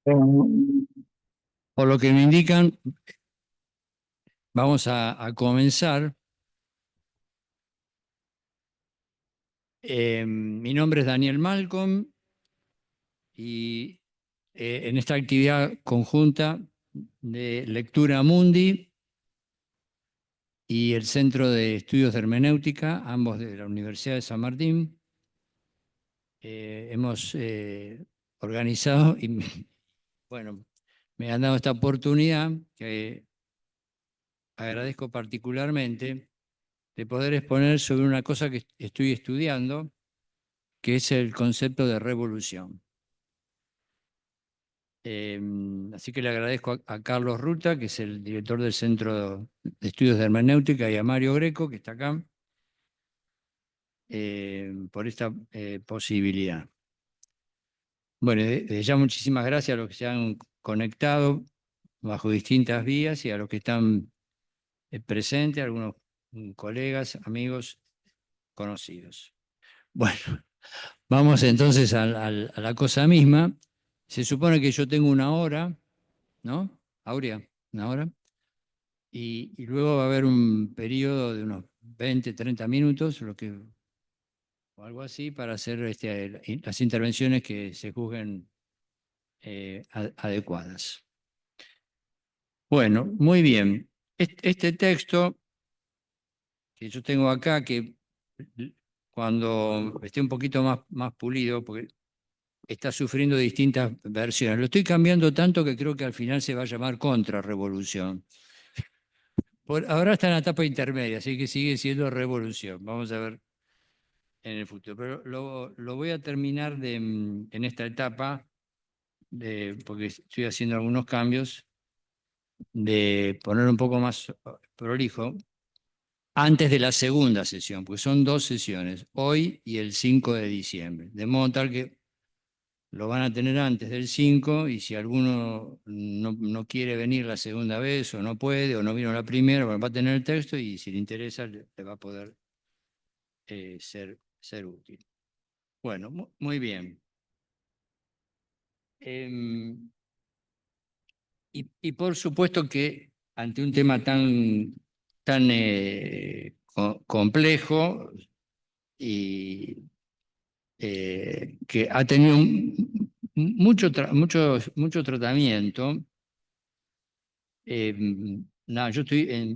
Por lo que me indican, vamos a comenzar. Mi nombre es Daniel Malcolm y en esta actividad conjunta de Lectura Mundi y el Centro de Estudios de Hermenéutica, ambos de la Universidad de San Martín, hemos organizado y bueno, me han dado esta oportunidad que agradezco particularmente de poder exponer sobre una cosa que estoy estudiando, que es el concepto de revolución. Así que le agradezco a Carlos Ruta, que es el director del Centro de Estudios de Hermenéutica, y a Mario Greco, que está acá, por esta posibilidad. Bueno, desde ya muchísimas gracias a los que se han conectado bajo distintas vías y a los que están presentes, algunos colegas, amigos, conocidos. Bueno, vamos entonces a la cosa misma. Se supone que yo tengo una hora, ¿no? Aurea, una hora. Y luego va a haber un periodo de unos 20, 30 minutos, o algo así, para hacer las intervenciones que se juzguen adecuadas. Bueno, muy bien. Este texto que yo tengo acá, que cuando esté un poquito más pulido, porque está sufriendo distintas versiones, lo estoy cambiando tanto que creo que al final se va a llamar contrarrevolución. Ahora está en la etapa intermedia, así que sigue siendo revolución. Vamos a ver en el futuro. Pero lo voy a terminar en esta etapa, porque estoy haciendo algunos cambios, de poner un poco más prolijo, antes de la segunda sesión, porque son dos sesiones, hoy y el 5 de diciembre. De modo tal que lo van a tener antes del 5 y si alguno no quiere venir la segunda vez o no puede o no vino la primera, bueno, va a tener el texto y si le interesa le va a poder ser útil. Bueno, muy bien. Y por supuesto que ante un tema tan complejo y que ha tenido mucho tratamiento, nada, yo estoy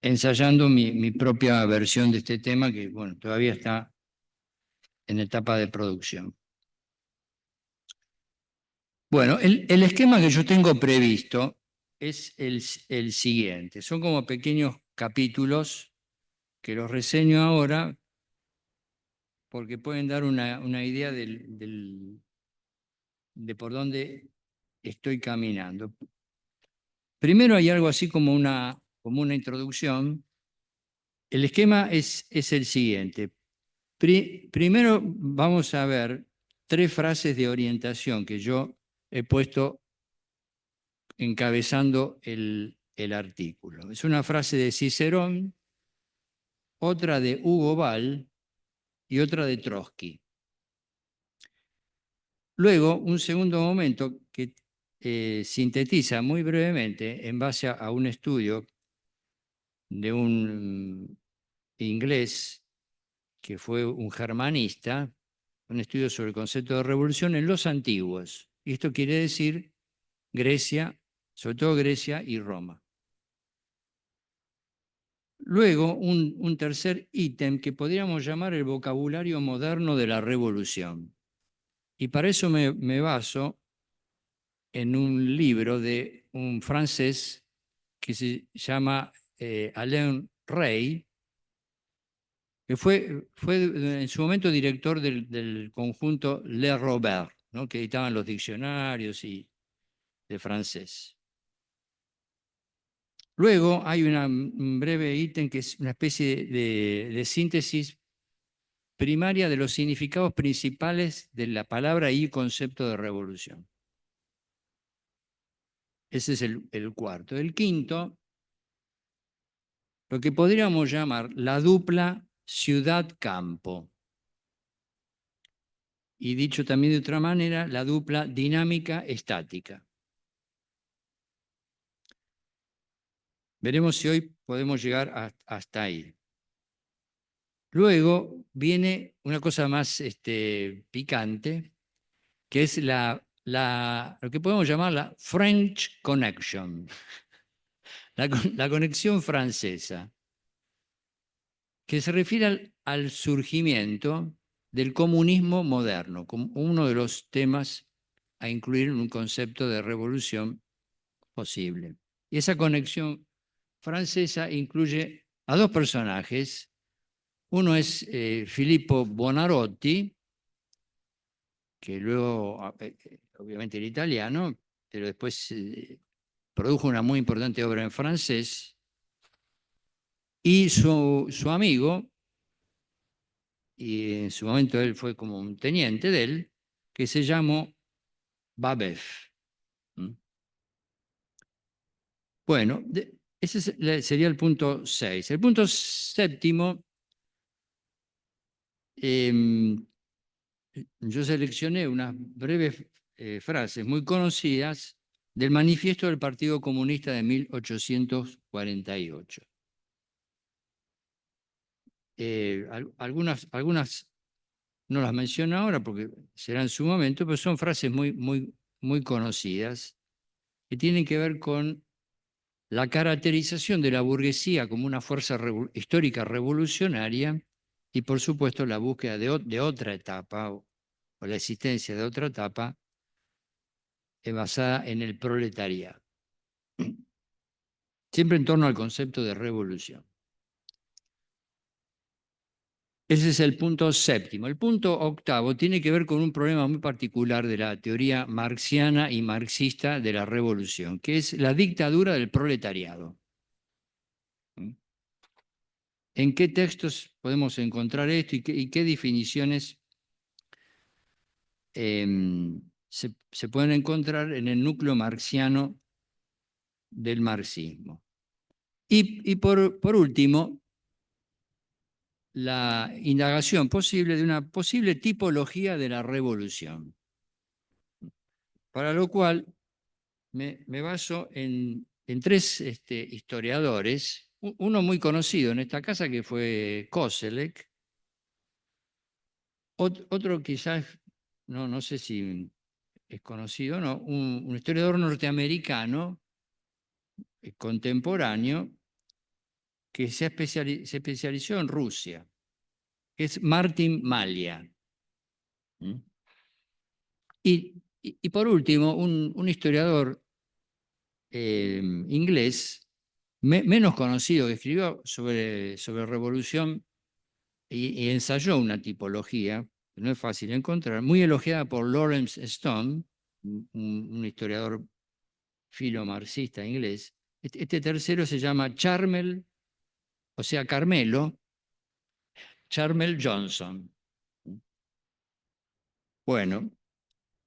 ensayando mi propia versión de este tema que, bueno, todavía está en etapa de producción. Bueno, el esquema que yo tengo previsto es el siguiente. Son como pequeños capítulos que los reseño ahora porque pueden dar una idea de por dónde estoy caminando. Primero hay algo así como una introducción. El esquema es el siguiente. Primero vamos a ver tres frases de orientación que yo he puesto encabezando el artículo. Es una frase de Cicerón, otra de Hugo Ball y otra de Trotsky. Luego, un segundo momento que sintetiza muy brevemente en base a un estudio de un inglés que fue un germanista, un estudio sobre el concepto de revolución en los antiguos. Y esto quiere decir Grecia, sobre todo Grecia y Roma. Luego, un tercer ítem que podríamos llamar el vocabulario moderno de la revolución. Y para eso me baso en un libro de un francés que se llama Alain Rey, que fue en su momento director del conjunto Le Robert, ¿no? Que editaban los diccionarios de francés. Luego hay un breve ítem que es una especie de síntesis primaria de los significados principales de la palabra y concepto de revolución. Ese es el cuarto. El quinto, lo que podríamos llamar la dupla ciudad-campo. y dicho también de otra manera, la dupla dinámica-estática. Veremos si hoy podemos llegar hasta ahí. Luego viene una cosa más picante, que es lo que podemos llamar la French Connection, la conexión francesa, que se refiere al surgimiento del comunismo moderno, como uno de los temas a incluir en un concepto de revolución posible. Y esa conexión francesa incluye a dos personajes. Uno es Filippo Buonarroti, que luego, obviamente era italiano, pero después produjo una muy importante obra en francés, y su amigo, y en su momento él fue como un teniente de él, que se llamó Babeuf. ¿Mm? Bueno, ese sería el punto 6. El punto séptimo, yo seleccioné unas breves frases muy conocidas del Manifiesto del Partido Comunista de 1848. Algunas no las menciono ahora porque será en su momento, pero son frases muy conocidas que tienen que ver con la caracterización de la burguesía como una fuerza histórica revolucionaria y, por supuesto, la búsqueda de otra etapa o la existencia de otra etapa basada en el proletariado. Siempre en torno al concepto de revolución. Ese es el punto séptimo. El punto octavo tiene que ver con un problema muy particular de la teoría marxiana y marxista de la revolución, que es la dictadura del proletariado. ¿En qué textos podemos encontrar esto y qué definiciones se pueden encontrar en el núcleo marxiano del marxismo? Y por último, la indagación posible de una posible tipología de la revolución. Para lo cual me baso en tres historiadores, uno muy conocido en esta casa que fue Koselleck, otro quizás, no sé si es conocido o no, un historiador norteamericano contemporáneo que se especializó en Rusia, que es Martin Malia. ¿Mm? Y por último, un historiador inglés menos conocido, que escribió sobre revolución y ensayó una tipología, que no es fácil de encontrar, muy elogiada por Lawrence Stone, un historiador filomarxista inglés. Este tercero se llama Charmel, o sea, Carmelo, Charmel Johnson. Bueno,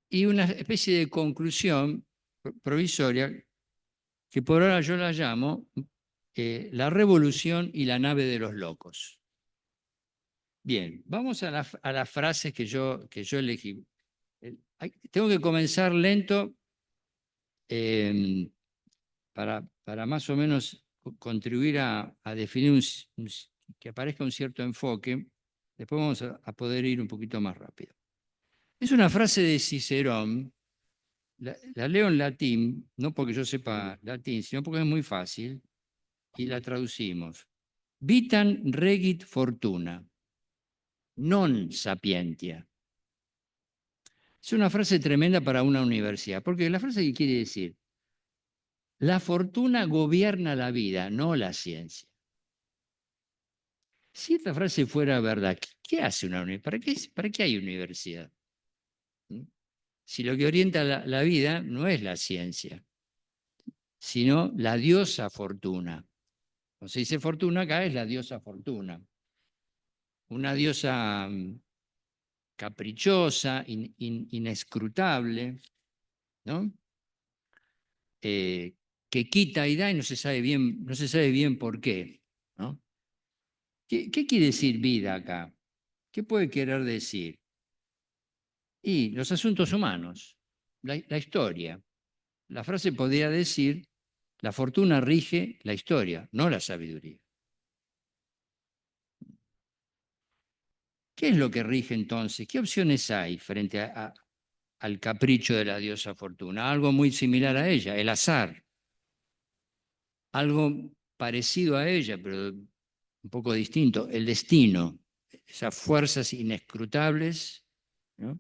y una especie de conclusión provisoria que por ahora yo la llamo la revolución y la nave de los locos. Bien, vamos a las frases que yo elegí. Tengo que comenzar lento para más o menos contribuir a definir que aparezca un cierto enfoque. Después vamos a poder ir un poquito más rápido. Es una frase de Cicerón, la leo en latín, no porque yo sepa latín, sino porque es muy fácil, y la traducimos. Vitam regit fortuna, non sapientia. Es una frase tremenda para una universidad, porque la frase que quiere decir, la fortuna gobierna la vida, no la ciencia. Si esta frase fuera verdad, ¿qué hace una universidad? ¿Para qué hay universidad? ¿Mm? Si lo que orienta la vida no es la ciencia, sino la diosa fortuna. Cuando se dice fortuna acá es la diosa fortuna. Una diosa caprichosa, inescrutable, ¿no? Que quita y da y no se sabe bien por qué, ¿no? ¿Qué quiere decir vida acá? ¿Qué puede querer decir? Y los asuntos humanos, la historia. La frase podría decir, la fortuna rige la historia, no la sabiduría. ¿Qué es lo que rige entonces? ¿Qué opciones hay frente al capricho de la diosa fortuna? Algo muy similar a ella, el azar. Algo parecido a ella, pero un poco distinto, el destino. Esas fuerzas inescrutables, ¿no?,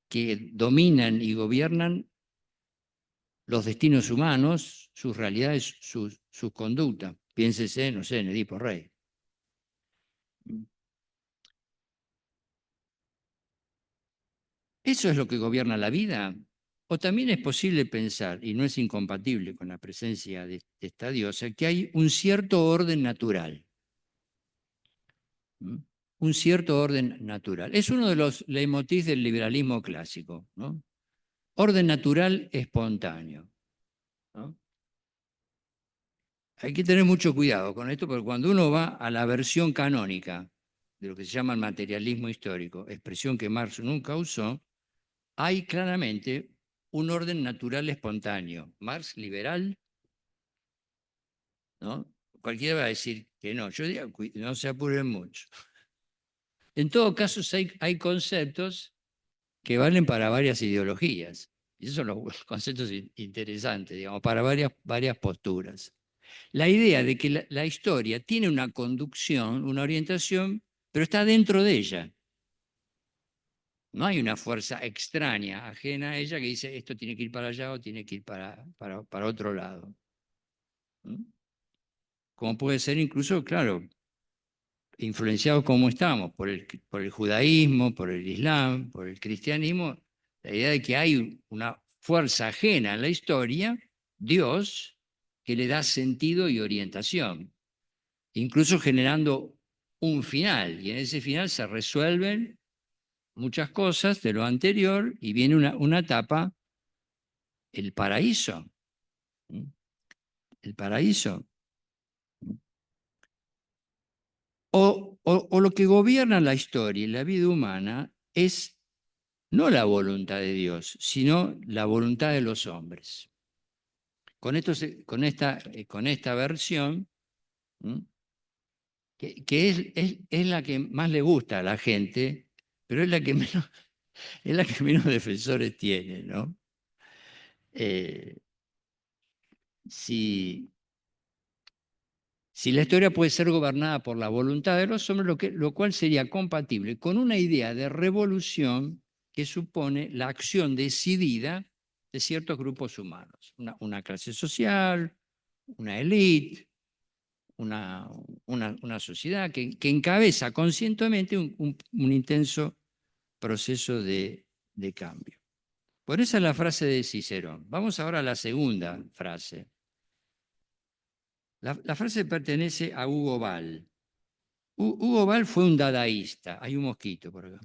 que dominan y gobiernan los destinos humanos, sus realidades, sus conductas. Piénsese, no sé, en Edipo Rey. ¿Eso es lo que gobierna la vida? ¿O también es posible pensar, y no es incompatible con la presencia de esta diosa, que hay un cierto orden natural? ¿Mm? Un cierto orden natural. Es uno de los leitmotivs del liberalismo clásico, ¿no? Orden natural espontáneo, ¿no? Hay que tener mucho cuidado con esto, porque cuando uno va a la versión canónica de lo que se llama el materialismo histórico, expresión que Marx nunca usó, hay claramente un orden natural espontáneo. Marx liberal, ¿no? Cualquiera va a decir que no. Yo digo, no se apuren mucho. En todo caso, hay conceptos que valen para varias ideologías. Y esos son los conceptos interesantes, digamos, para varias posturas. La idea de que la historia tiene una conducción, una orientación, pero está dentro de ella. No hay una fuerza extraña, ajena a ella, que dice esto tiene que ir para allá o tiene que ir para otro lado. ¿Mm? Como puede ser incluso, claro, influenciados como estamos por el judaísmo, por el islam, por el cristianismo, la idea de que hay una fuerza ajena a la historia, Dios, que le da sentido y orientación, incluso generando un final, y en ese final se resuelven muchas cosas de lo anterior y viene una etapa, el paraíso. ¿Mm? El paraíso. O lo que gobierna la historia y la vida humana es no la voluntad de Dios, sino la voluntad de los hombres. Con esta versión, ¿m?, que es la que más le gusta a la gente, pero es la que menos, es la que menos defensores tiene, ¿no? Eh, si, si la historia puede ser gobernada por la voluntad de los hombres, lo cual sería compatible con una idea de revolución que supone la acción decidida de ciertos grupos humanos, una clase social, una élite, una sociedad que encabeza conscientemente un intenso proceso de cambio. Por esa es la frase de Cicerón. Vamos ahora a la segunda frase. La frase pertenece a Hugo Ball. Hugo Ball fue un dadaísta. Hay un mosquito por acá.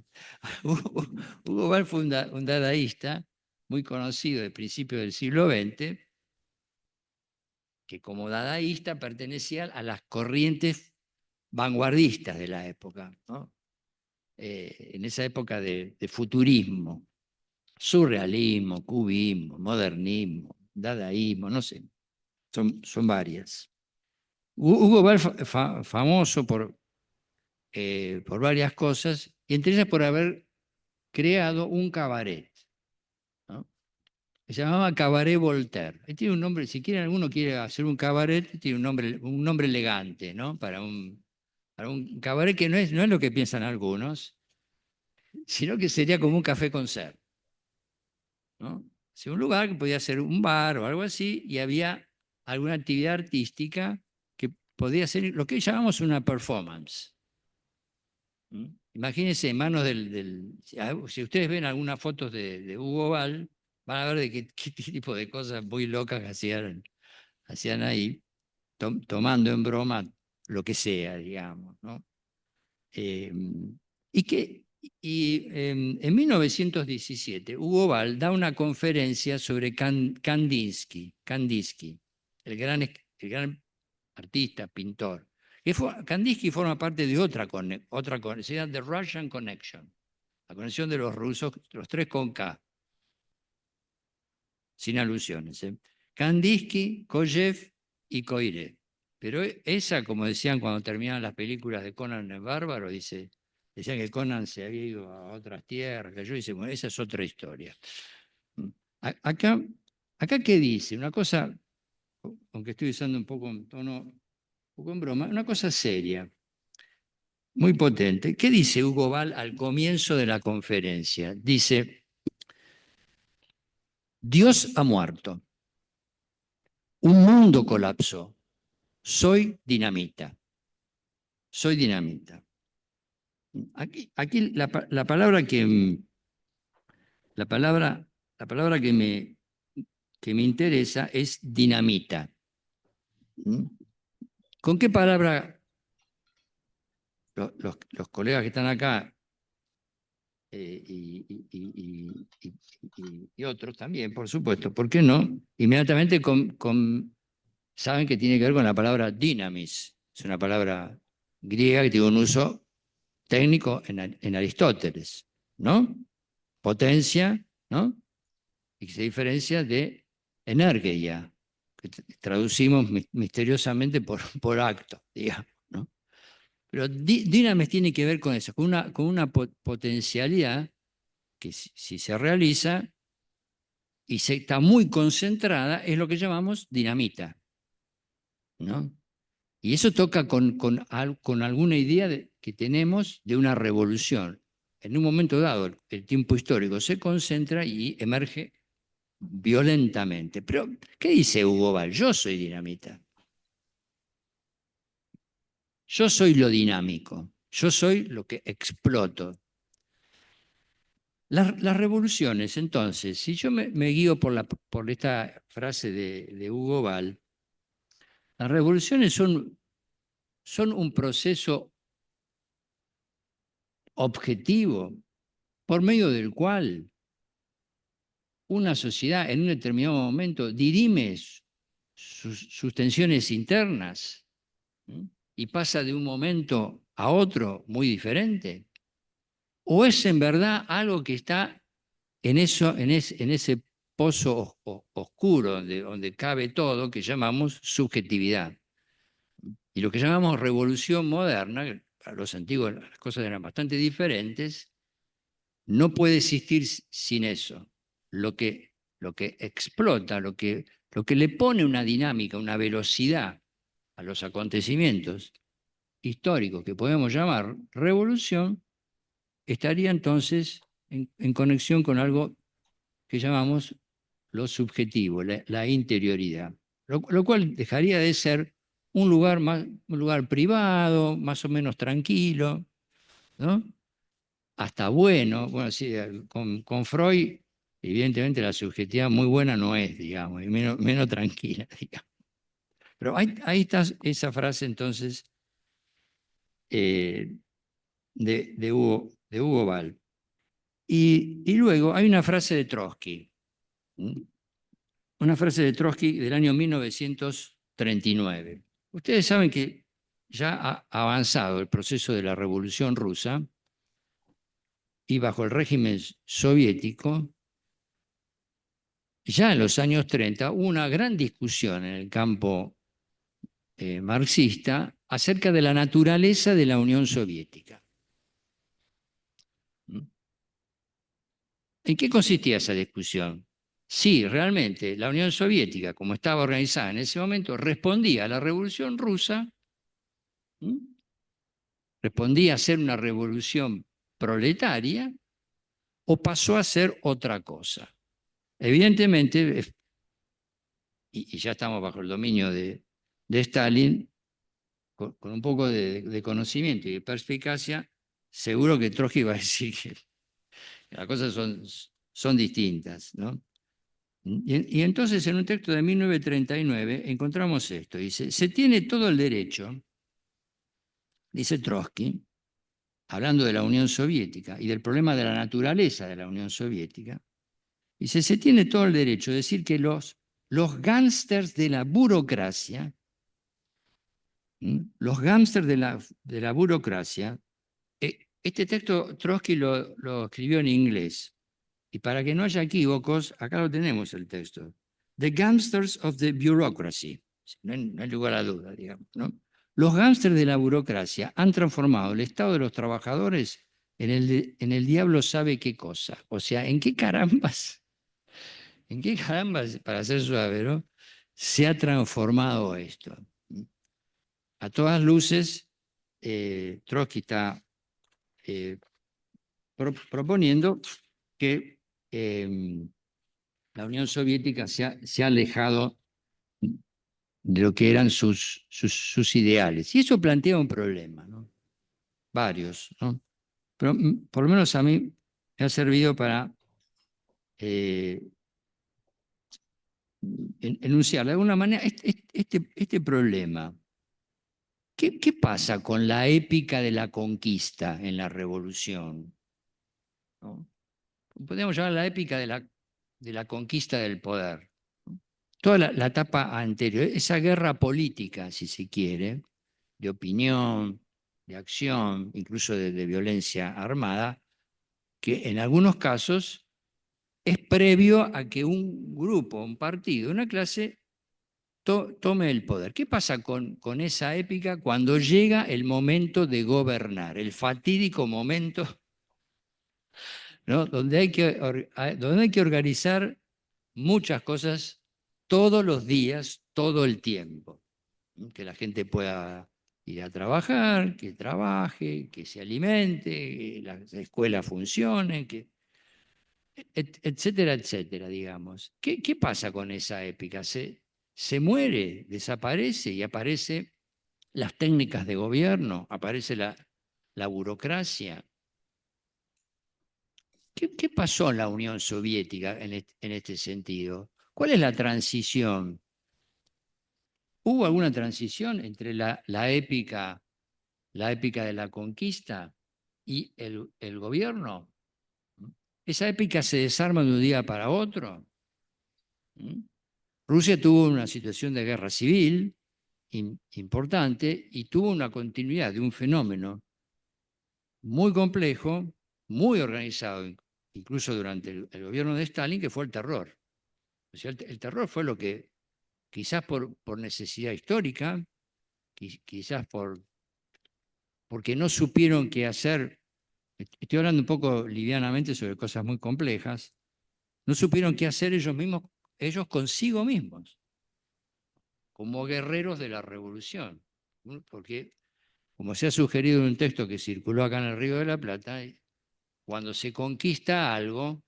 Hugo Ball fue un dadaísta muy conocido de principios del siglo XX, que como dadaísta pertenecía a las corrientes vanguardistas de la época, ¿no? En esa época de futurismo, surrealismo, cubismo, modernismo, dadaísmo, no sé, son varias. Hugo Ball famoso por varias cosas, y entre ellas por haber creado un cabaret, ¿no? Se llamaba Cabaret Voltaire. Tiene un nombre, si quieren alguno quiere hacer un cabaret, tiene un nombre elegante, ¿no? Para un cabaret que no es lo que piensan algunos, sino que sería como un café concert, ¿no? Sí, un lugar que podía ser un bar o algo así, y había alguna actividad artística que podía ser lo que llamamos una performance. ¿Mm? Imagínense en manos si ustedes ven algunas fotos de Hugo Ball, van a ver de qué tipo de cosas muy locas hacían ahí, tomando en broma lo que sea, digamos, ¿no? Eh, y que en 1917 Hugo Ball da una conferencia sobre Kandinsky, el gran artista, pintor. Kandinsky forma parte de otra conexión, The Russian Connection. La conexión de los rusos, los tres con K, sin alusiones. Kandinsky, Koyev y Coiré. Pero esa, como decían cuando terminaban las películas de Conan el Bárbaro, decían que Conan se había ido a otras tierras, que yo dice, bueno, esa es otra historia. Acá, ¿qué dice? Una cosa, aunque estoy usando un poco en tono, un poco en broma, una cosa seria, muy potente. ¿Qué dice Hugo Ball al comienzo de la conferencia? Dice, Dios ha muerto, un mundo colapsó, soy dinamita, soy dinamita. Aquí la palabra que me interesa es dinamita. ¿Con qué palabra los colegas que están acá y otros también, por supuesto, ¿por qué no? Inmediatamente saben que tiene que ver con la palabra dynamis. Es una palabra griega que tiene un uso técnico en Aristóteles, ¿no? Potencia, ¿no? Y que se diferencia de energía, que traducimos misteriosamente por acto, digamos, ¿no? Pero dynamis tiene que ver con eso, con una potencialidad que si se realiza y está muy concentrada, es lo que llamamos dinamita, ¿no? Y eso toca con alguna idea que tenemos de una revolución. En un momento dado, el tiempo histórico se concentra y emerge violentamente. Pero, ¿qué dice Hugo Ball? Yo soy dinamita. Yo soy lo dinámico. Yo soy lo que exploto. Las revoluciones, entonces, si yo me guío por esta frase de Hugo Ball, las revoluciones son un proceso objetivo por medio del cual una sociedad en un determinado momento dirime sus tensiones internas, ¿sí? Y pasa de un momento a otro muy diferente. ¿O es en verdad algo que está en ese pozo oscuro donde cabe todo, que llamamos subjetividad? Y lo que llamamos revolución moderna, que para los antiguos las cosas eran bastante diferentes, no puede existir sin eso. Lo que explota, lo que le pone una dinámica, una velocidad a los acontecimientos históricos que podemos llamar revolución, estaría entonces en conexión con algo que llamamos lo subjetivo, la interioridad. Lo cual dejaría de ser un lugar privado, más o menos tranquilo, ¿no? Hasta bueno. Bueno, sí, con Freud, evidentemente la subjetividad muy buena no es, digamos, y menos tranquila, digamos. Pero ahí está esa frase entonces de Hugo Ball. Y luego hay una frase de Trotsky, una frase de Trotsky del año 1939. Ustedes saben que ya ha avanzado el proceso de la Revolución Rusa y bajo el régimen soviético, ya en los años 30 hubo una gran discusión en el campo marxista acerca de la naturaleza de la Unión Soviética. ¿En qué consistía esa discusión? Sí, realmente la Unión Soviética, como estaba organizada en ese momento, respondía a la Revolución Rusa, respondía a ser una revolución proletaria o pasó a ser otra cosa. Evidentemente, y ya estamos bajo el dominio de Stalin, con un poco de conocimiento y de perspicacia, seguro que Trotsky va a decir que las cosas son distintas, ¿no? Y entonces en un texto de 1939 encontramos esto, dice, se tiene todo el derecho, dice Trotsky, hablando de la Unión Soviética y del problema de la naturaleza de la Unión Soviética, dice, se tiene todo el derecho de decir que los gángsters de la burocracia, los gángsters de la burocracia Este texto Trotsky lo escribió en inglés. Y para que no haya equívocos, acá lo tenemos el texto. The Gangsters of the Bureaucracy. No hay lugar a duda, digamos, ¿no? Los gángsters de la burocracia han transformado el estado de los trabajadores en el diablo sabe qué cosa. O sea, en qué carambas, para ser suave, ¿no? Se ha transformado esto. A todas luces, Trotsky está proponiendo que la Unión Soviética se ha alejado de lo que eran sus ideales. Y eso plantea un problema, ¿no? Varios, ¿no? Pero por lo menos a mí me ha servido para eh, enunciar de alguna manera este problema. ¿Qué pasa con la épica de la conquista en la revolución? ¿No? Podríamos llamar la épica de la conquista del poder. Toda la etapa anterior, esa guerra política, si se quiere, de opinión, de acción, incluso de violencia armada, que en algunos casos es previo a que un grupo, un partido, una clase tome el poder. ¿Qué pasa con esa épica cuando llega el momento de gobernar, el fatídico momento, ¿no? Donde hay que organizar muchas cosas todos los días, todo el tiempo? Que la gente pueda ir a trabajar, que trabaje, que se alimente, que las escuelas funcionen, etcétera, etcétera, digamos. ¿Qué pasa con esa épica? Se muere, desaparece y aparece las técnicas de gobierno, aparece la burocracia. ¿Qué pasó en la Unión Soviética en este sentido? ¿Cuál es la transición? ¿Hubo alguna transición entre la épica de la conquista y el gobierno? ¿Esa épica se desarma de un día para otro? Rusia tuvo una situación de guerra civil importante y tuvo una continuidad de un fenómeno muy complejo, muy organizado, incluso durante el gobierno de Stalin, que fue el terror. O sea, el terror fue lo que, quizás por necesidad histórica, quizás porque no supieron qué hacer. Estoy hablando un poco livianamente sobre cosas muy complejas. No supieron qué hacer ellos mismos, ellos consigo mismos, como guerreros de la revolución. Porque, como se ha sugerido en un texto que circuló acá en el Río de la Plata, cuando se conquista algo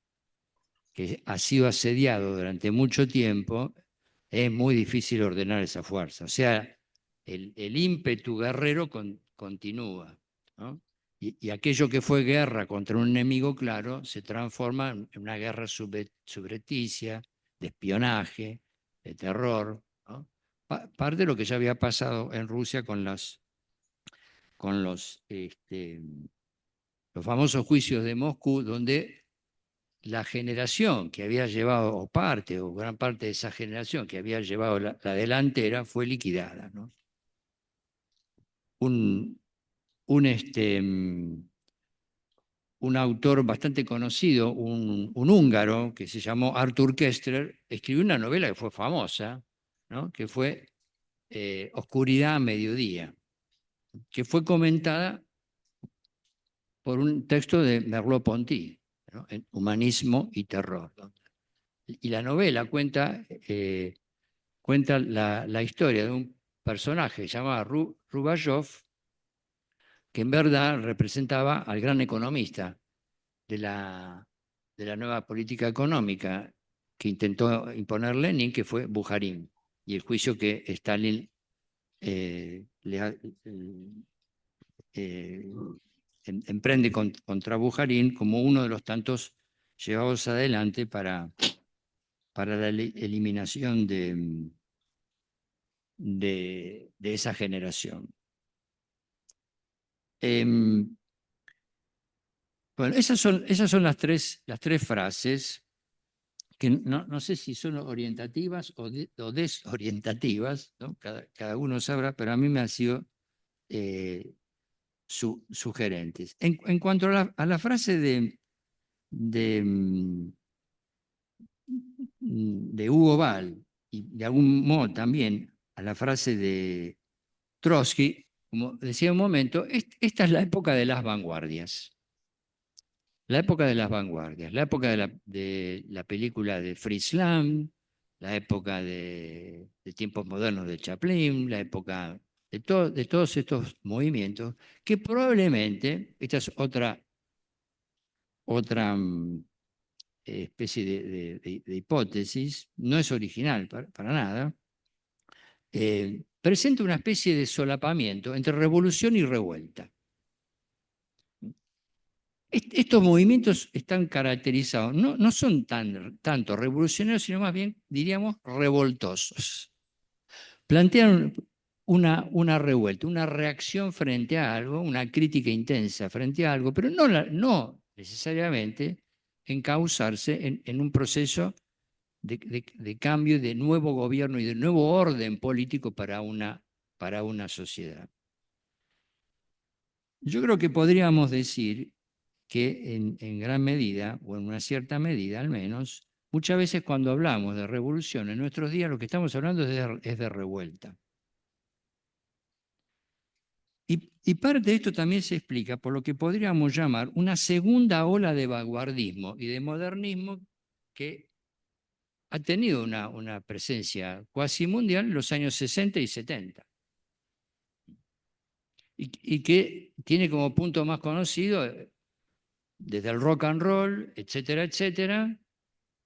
que ha sido asediado durante mucho tiempo, es muy difícil ordenar esa fuerza. O sea, el ímpetu guerrero continúa, ¿no? Y aquello que fue guerra contra un enemigo claro se transforma en una guerra subrepticia, de espionaje, de terror, ¿no? Parte de lo que ya había pasado en Rusia con los famosos juicios de Moscú, donde la generación que había llevado, o parte, o gran parte de esa generación que había llevado la delantera, fue liquidada, ¿no? Un, un autor bastante conocido, un húngaro que se llamó Arthur Koestler, escribió una novela que fue famosa, ¿no? Que fue Oscuridad a Mediodía, que fue comentada por un texto de Merleau-Ponty, ¿no? En Humanismo y Terror, ¿no? Y la novela cuenta la historia de un personaje llamado Rubayov, que en verdad representaba al gran economista de la nueva política económica que intentó imponer Lenin, que fue Bujarin, y el juicio que Stalin eh, emprende contra Bujarin como uno de los tantos llevados adelante para la eliminación de esa generación. Bueno, esas son las tres frases que no sé si son orientativas o desorientativas, ¿no? Cada uno sabrá, pero a mí me han sido sugerentes. En cuanto a la frase de Hugo Ball, y de algún modo también a la frase de Trotsky, como decía un momento, esta es la época de las vanguardias. La época de las vanguardias, la época de la película de Fritz Lang, la época de tiempos modernos de Chaplin, la época de todos estos movimientos, que probablemente, esta es otra especie de hipótesis, no es original para nada, presenta una especie de solapamiento entre revolución y revuelta. Estos movimientos están caracterizados, no son tanto revolucionarios, sino más bien, diríamos, revoltosos. Plantean una revuelta, una reacción frente a algo, una crítica intensa frente a algo, pero no necesariamente encauzarse en un proceso de cambio, de nuevo gobierno y de nuevo orden político para una sociedad. Yo creo que podríamos decir que en gran medida, o en una cierta medida al menos, muchas veces cuando hablamos de revolución en nuestros días, lo que estamos hablando es de revuelta. Y parte de esto también se explica por lo que podríamos llamar una segunda ola de vanguardismo y de modernismo que ha tenido una presencia cuasi mundial en los años 60 y 70. Y que tiene como punto más conocido desde el rock and roll, etcétera, etcétera,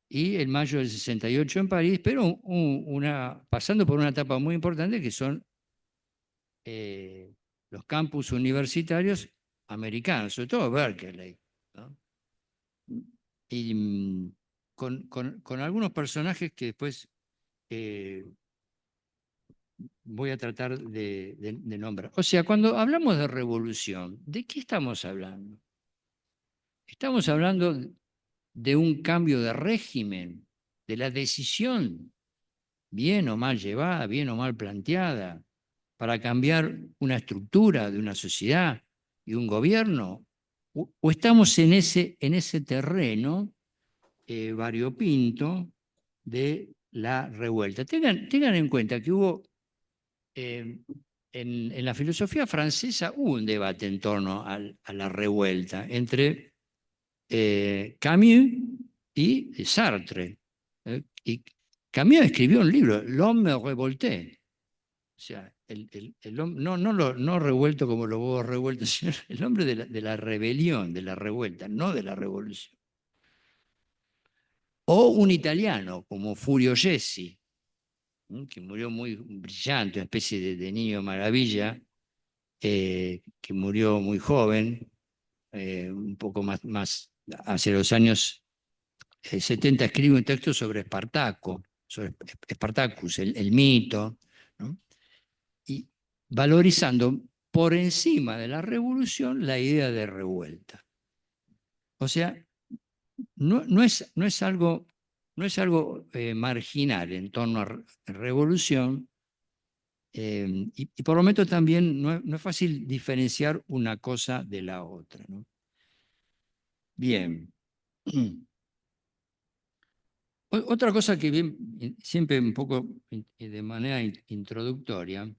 y el mayo del 68 en París, pero pasando por una etapa muy importante que son los campus universitarios americanos, sobre todo Berkeley, ¿no? Y con algunos personajes que después voy a tratar de nombrar. O sea, cuando hablamos de revolución, ¿de qué estamos hablando? Estamos hablando de un cambio de régimen, de la decisión, bien o mal llevada, bien o mal planteada, para cambiar una estructura de una sociedad y un gobierno, o estamos en ese terreno variopinto de la revuelta. Tengan en cuenta que hubo en la filosofía francesa hubo un debate en torno a la revuelta entre Camus y Sartre. Y Camus escribió un libro, L'homme révolté. O sea, no revuelto como los huevos revueltos, sino el hombre de la rebelión, de la revuelta, no de la revolución. O un italiano como Furio Jesi, que murió muy brillante, una especie de niño maravilla, que murió muy joven, un poco más hacia los años 70, escribe un texto sobre Espartaco, sobre Spartacus, el mito, ¿no? Y valorizando por encima de la revolución la idea de revuelta. O sea, no es algo marginal en torno a revolución, y por lo menos también no es fácil diferenciar una cosa de la otra, ¿no? Bien. Otra cosa que siempre un poco de manera introductoria,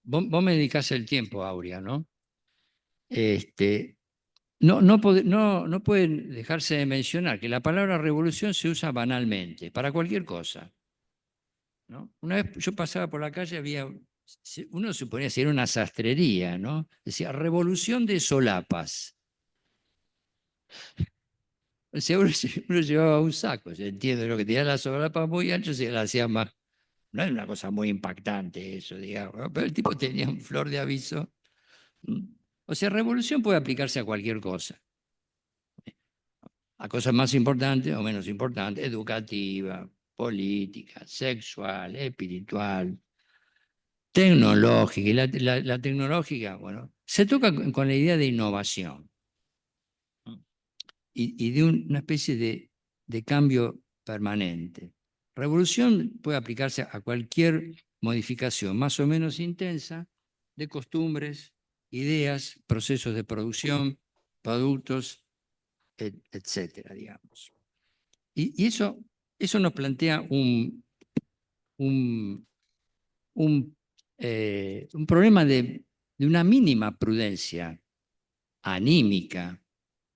vos me dedicás el tiempo, Aurea, ¿no? No pueden dejarse de mencionar que la palabra revolución se usa banalmente, para cualquier cosa, ¿no? Una vez yo pasaba por la calle, uno suponía que era una sastrería, ¿no? Decía, revolución de solapas. O sea, uno llevaba un saco, se entiende lo que tenía la solapa muy ancha, se la hacía más. No es una cosa muy impactante eso, digamos, ¿no? Pero el tipo tenía un flor de aviso. O sea, revolución puede aplicarse a cualquier cosa. A cosas más importantes o menos importantes, educativa, política, sexual, espiritual, tecnológica. Y la tecnológica, bueno, se toca con la idea de innovación y de una especie de cambio permanente. Revolución puede aplicarse a cualquier modificación más o menos intensa de costumbres, ideas, procesos de producción, productos, etcétera, digamos. Y eso nos plantea un, un problema de una mínima prudencia anímica,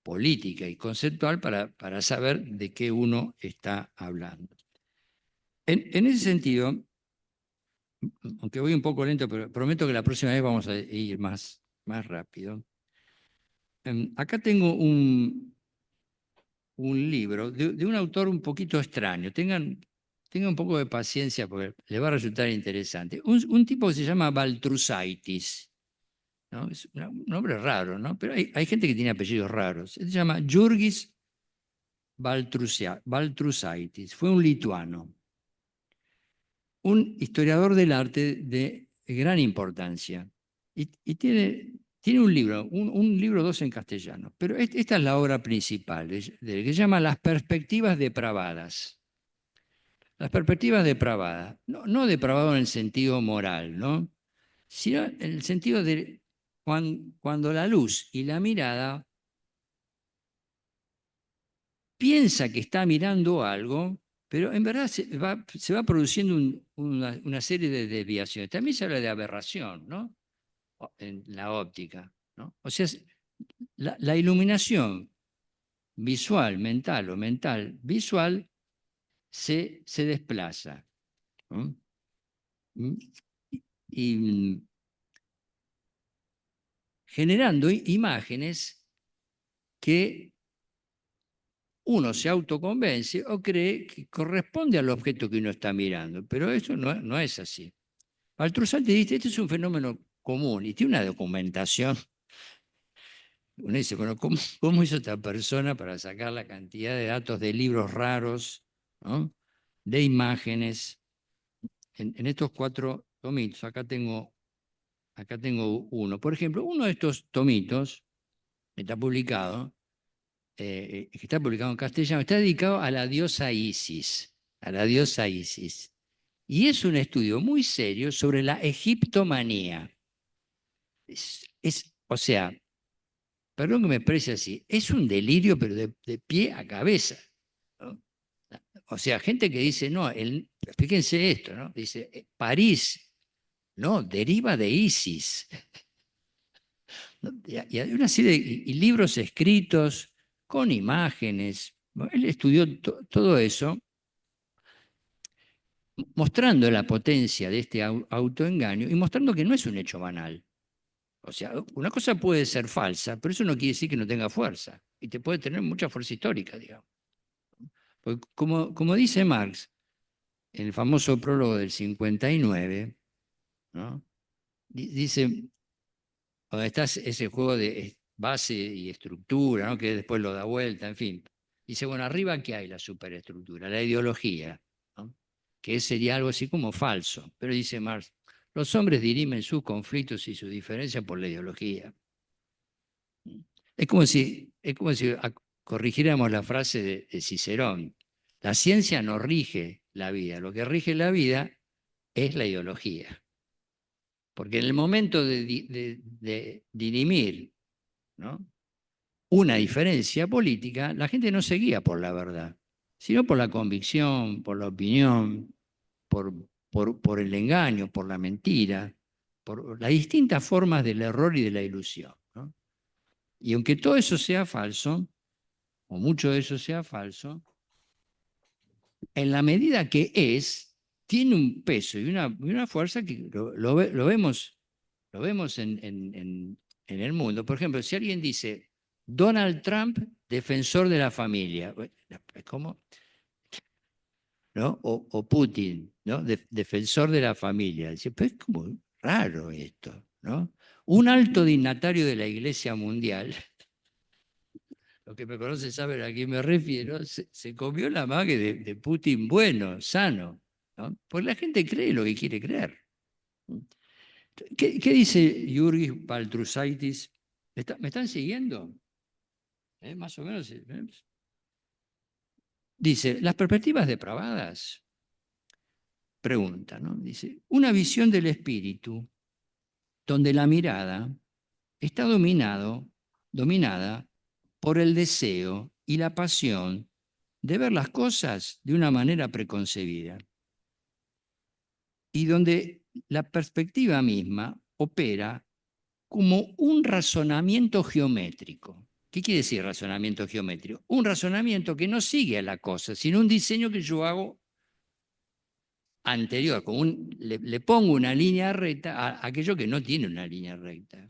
política y conceptual para saber de qué uno está hablando. En ese sentido, aunque voy un poco lento, pero prometo que la próxima vez vamos a ir más rápido. Acá tengo un libro de un autor un poquito extraño. Tengan un poco de paciencia porque les va a resultar interesante. Un tipo que se llama Baltrusaitis, ¿no? Es un nombre raro, ¿no? Pero hay gente que tiene apellidos raros. Se llama Jurgis Baltrusaitis. Fue un lituano, un historiador del arte de gran importancia. Y tiene un libro, un libro o dos en castellano. Pero esta es la obra principal, que se llama Las perspectivas depravadas. Las perspectivas depravadas. No depravado en el sentido moral, ¿no? Sino en el sentido de cuando la luz y la mirada piensa que está mirando algo, pero en verdad se va produciendo una serie de desviaciones. También se habla de aberración, ¿no? En la óptica, ¿no? O sea, la iluminación visual, mental o mental visual se desplaza, ¿no? Y generando imágenes que uno se autoconvence o cree que corresponde al objeto que uno está mirando, pero eso no es así. Baltrusal te dice, este es un fenómeno común y tiene una documentación. Uno dice, bueno, ¿cómo hizo esta persona para sacar la cantidad de datos de libros raros, ¿no? De imágenes? En estos 4 tomitos, acá tengo uno. Por ejemplo, uno de estos tomitos que está publicado en castellano, está dedicado a la diosa Isis, a la diosa Isis. Y es un estudio muy serio sobre la egiptomanía. O sea, perdón que me exprese así, es un delirio, pero de pie a cabeza, ¿no? O sea, gente que dice, no, fíjense esto, ¿no? Dice, París, no, deriva de Isis. Y hay una serie de libros escritos con imágenes. Él estudió todo eso, mostrando la potencia de este autoengaño y mostrando que no es un hecho banal. O sea, una cosa puede ser falsa, pero eso no quiere decir que no tenga fuerza. Y te puede tener mucha fuerza histórica, digamos. Porque como dice Marx, en el famoso prólogo del 59, ¿no? Dice, donde está ese juego de base y estructura, ¿no? Que después lo da vuelta, en fin. Dice, bueno, arriba ¿qué hay? La superestructura, la ideología, ¿no? Que sería algo así como falso. Pero dice Marx, los hombres dirimen sus conflictos y sus diferencias por la ideología. Es como si corrigiéramos la frase de Cicerón. La ciencia no rige la vida, lo que rige la vida es la ideología. Porque en el momento de dirimir, ¿no?, una diferencia política, la gente no se guía por la verdad, sino por la convicción, por la opinión, por el engaño, por la mentira, por las distintas formas del error y de la ilusión, ¿no? Y aunque todo eso sea falso, o mucho de eso sea falso, en la medida que tiene un peso y una fuerza que lo vemos en el mundo. Por ejemplo, si alguien dice Donald Trump, defensor de la familia, ¿cómo? ¿No? O Putin, ¿no? Defensor de la familia. Dice, pero es como raro esto, ¿no? Un alto dignatario de la Iglesia Mundial, los que me conocen saben a quién me refiero, se comió la mague de Putin bueno, sano, ¿no? Porque la gente cree lo que quiere creer. ¿Qué dice Jurgis Baltrusaitis? ¿Me están siguiendo? Más o menos. Dice, las perspectivas depravadas, pregunta, ¿no? Dice, una visión del espíritu donde la mirada está dominada por el deseo y la pasión de ver las cosas de una manera preconcebida, y donde la perspectiva misma opera como un razonamiento geométrico. ¿Qué quiere decir razonamiento geométrico? Un razonamiento que no sigue a la cosa, sino un diseño que yo hago anterior, le pongo una línea recta a aquello que no tiene una línea recta,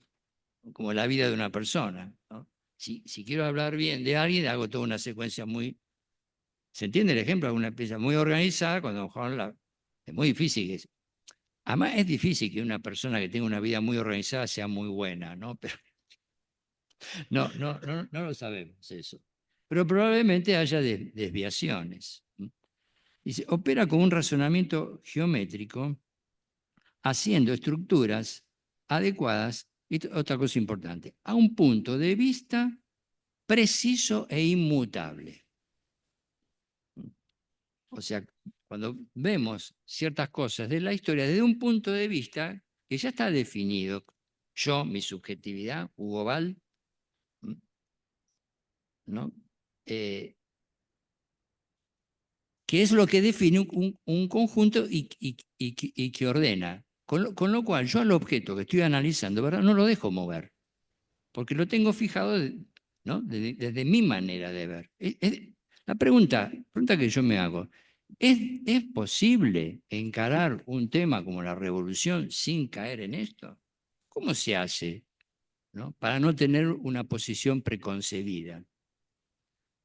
como la vida de una persona, ¿no? Si quiero hablar bien de alguien, hago toda una secuencia muy... ¿Se entiende el ejemplo? Una pieza muy organizada, cuando es muy difícil que... Además, es difícil que una persona que tenga una vida muy organizada sea muy buena, ¿no? Pero no lo sabemos eso. Pero probablemente haya desviaciones. Dice, opera con un razonamiento geométrico, haciendo estructuras adecuadas, y otra cosa importante, a un punto de vista preciso e inmutable. O sea, cuando vemos ciertas cosas de la historia desde un punto de vista que ya está definido, yo, mi subjetividad, Hugo Ball, ¿no? Que es lo que define un conjunto y que ordena. Con lo cual, yo al objeto que estoy analizando, ¿verdad? No lo dejo mover, porque lo tengo fijado, ¿no? Desde mi manera de ver. La pregunta que yo me hago, ¿es posible encarar un tema como la revolución sin caer en esto? ¿Cómo se hace, ¿no? Para no tener una posición preconcebida,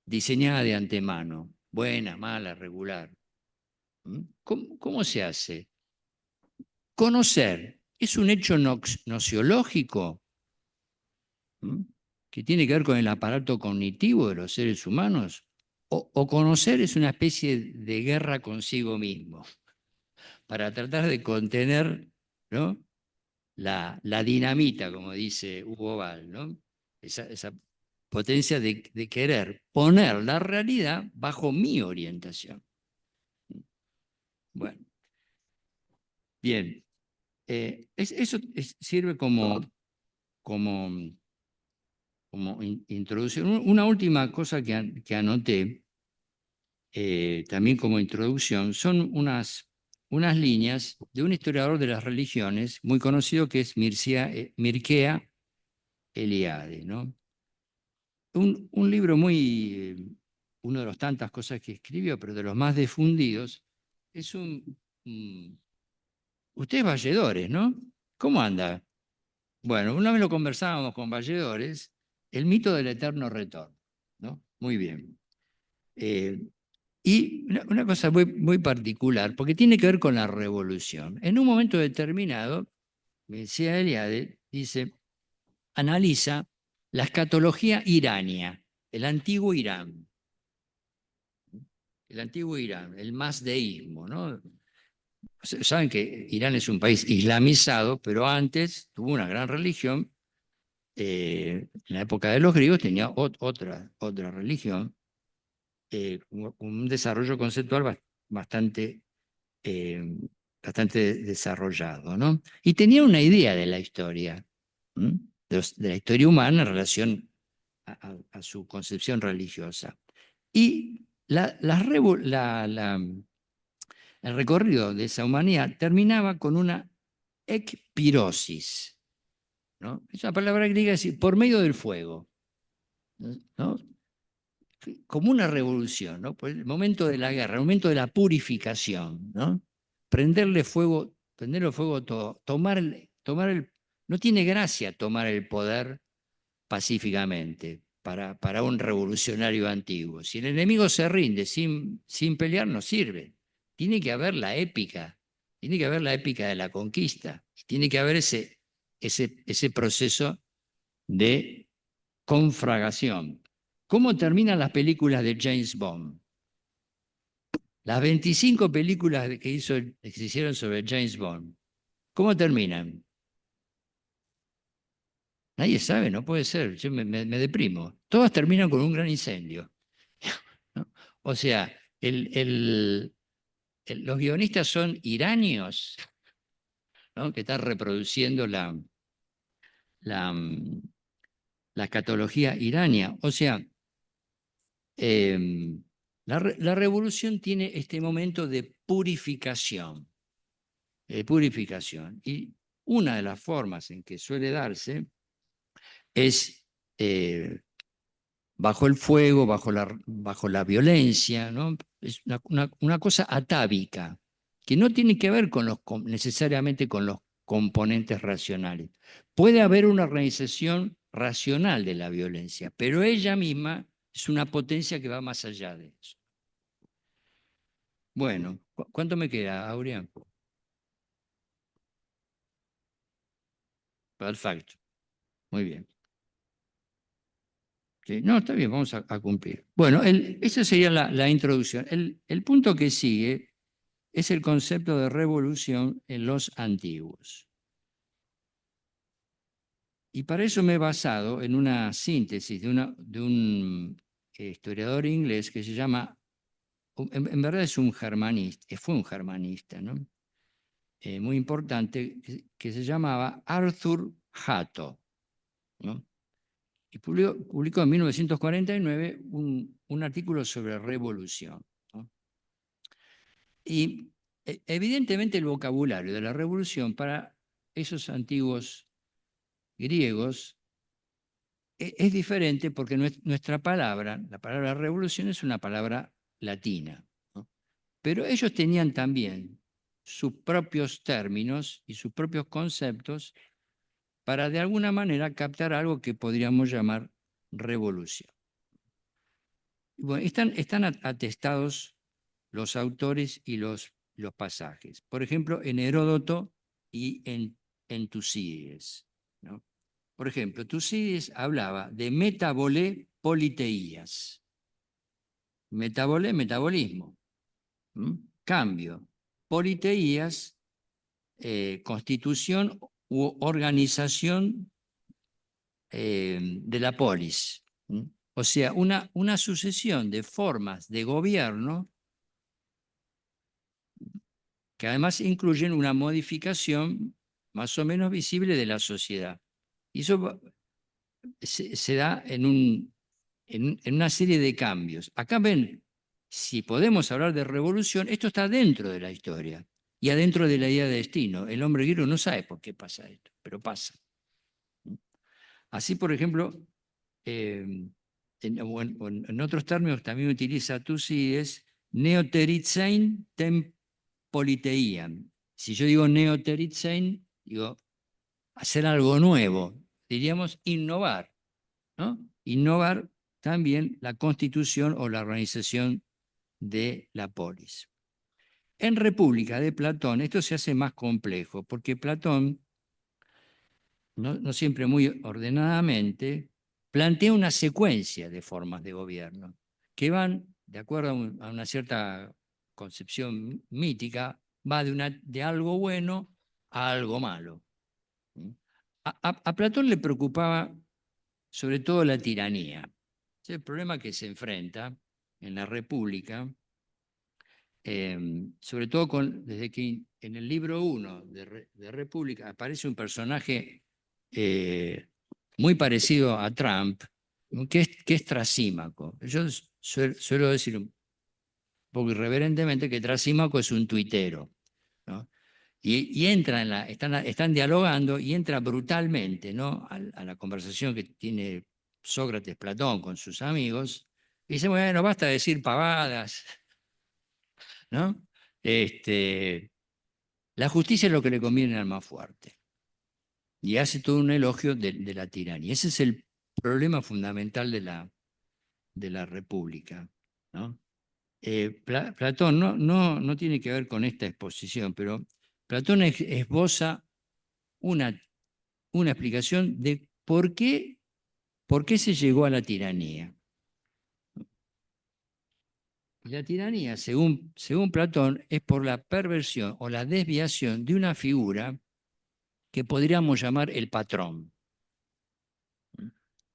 diseñada de antemano, buena, mala, regular? ¿Cómo se hace? Conocer es un hecho nociológico, ¿m? Que tiene que ver con el aparato cognitivo de los seres humanos, o conocer es una especie de guerra consigo mismo para tratar de contener, ¿no? La dinamita, como dice Hugo Ball, ¿no? Esa potencia de querer poner la realidad bajo mi orientación. Bueno, bien. Eso sirve como, como introducción. Una última cosa que anoté, también como introducción, son unas líneas de un historiador de las religiones muy conocido, que es Mircea Eliade, ¿no? Un libro uno de las tantas cosas que escribió, pero de los más difundidos, es usted es Valledores, ¿no? ¿Cómo anda? Bueno, una vez lo conversábamos con Valledores, el mito del eterno retorno, ¿no? Muy bien. Y una cosa muy particular, porque tiene que ver con la revolución. En un momento determinado, decía Eliade, dice, analiza la escatología irania, el antiguo Irán, el mazdeísmo, ¿no? Saben que Irán es un país islamizado, pero antes tuvo una gran religión. En la época de los griegos tenía otra religión, un desarrollo conceptual bastante, eh, bastante desarrollado, ¿no? Y tenía una idea de la historia, ¿m? De la historia humana en relación a su concepción religiosa. Y el recorrido de esa humanidad terminaba con una ekpirosis, ¿no? Es una palabra griega, es decir, por medio del fuego, ¿no? Como una revolución, ¿no? Por el momento de la guerra, el momento de la purificación, ¿no? Prenderle fuego todo, no tiene gracia tomar el poder pacíficamente para un revolucionario antiguo. Si el enemigo se rinde sin pelear, no sirve. Tiene que haber la épica, tiene que haber la épica de la conquista, tiene que haber ese proceso de confragación. ¿Cómo terminan las películas de James Bond? Las 25 películas que se hicieron sobre James Bond, ¿cómo terminan? Nadie sabe, no puede ser, yo me deprimo. Todas terminan con un gran incendio, ¿no? O sea, los guionistas son iranios, ¿no? Que están reproduciendo la escatología irania. O sea, la revolución tiene este momento de purificación, Y una de las formas en que suele darse es bajo el fuego, bajo la violencia, ¿no? Es una cosa atávica, que no tiene que ver necesariamente con los componentes racionales. Puede haber una organización racional de la violencia, pero ella misma es una potencia que va más allá de eso. Bueno, ¿cuánto me queda, Aurea? Perfecto, muy bien. Sí, no, está bien, vamos a cumplir. Bueno, esa sería la introducción. El punto que sigue es el concepto de revolución en los antiguos. Y para eso me he basado en una síntesis de un historiador inglés que se llama, en verdad es un germanista, fue un germanista, ¿no? Muy importante, que se llamaba Arthur Hatto, ¿no? Y publicó en 1949 un artículo sobre revolución, ¿no? Y evidentemente el vocabulario de la revolución para esos antiguos griegos es diferente porque nuestra palabra, la palabra revolución es una palabra latina, ¿no? Pero ellos tenían también sus propios términos y sus propios conceptos para de alguna manera captar algo que podríamos llamar revolución. Bueno, están atestados los autores y los pasajes. Por ejemplo, en Heródoto y en Tucídides, ¿no? Por ejemplo, Tucídides hablaba de metabolé politeías. Metabolé, metabolismo. Cambio. Politeías, constitución u organización de la polis. O sea, una sucesión de formas de gobierno que además incluyen una modificación más o menos visible de la sociedad. Y eso se da en una serie de cambios. Acá ven, si podemos hablar de revolución, esto está dentro de la historia y adentro de la idea de destino. El hombre griego no sabe por qué pasa esto, pero pasa. Así, por ejemplo, en otros términos también utiliza Tucídides, neoteritzein tem politeian. Si yo digo neoteritzein, digo hacer algo nuevo, diríamos innovar, ¿no? Innovar también la constitución o la organización de la polis. En República de Platón esto se hace más complejo, porque Platón, no siempre muy ordenadamente, plantea una secuencia de formas de gobierno que van, de acuerdo a una cierta concepción mítica, va de algo bueno a algo malo. A Platón le preocupaba sobre todo la tiranía. El problema que se enfrenta en la República, sobre todo desde que en el libro 1 de República aparece un personaje muy parecido a Trump, que es Trasímaco. Yo suelo decir un poco irreverentemente que Trasímaco es un tuitero, ¿no? Y entra están dialogando y entra brutalmente, ¿no? a la conversación que tiene Sócrates, Platón con sus amigos, y dice, bueno, basta de decir pavadas, ¿no? La justicia es lo que le conviene al más fuerte. Y hace todo un elogio de la tiranía. Ese es el problema fundamental de la República, ¿no? Platón no tiene que ver con esta exposición, pero Platón esboza una explicación de por qué se llegó a la tiranía. La tiranía, según Platón, es por la perversión o la desviación de una figura que podríamos llamar el patrón.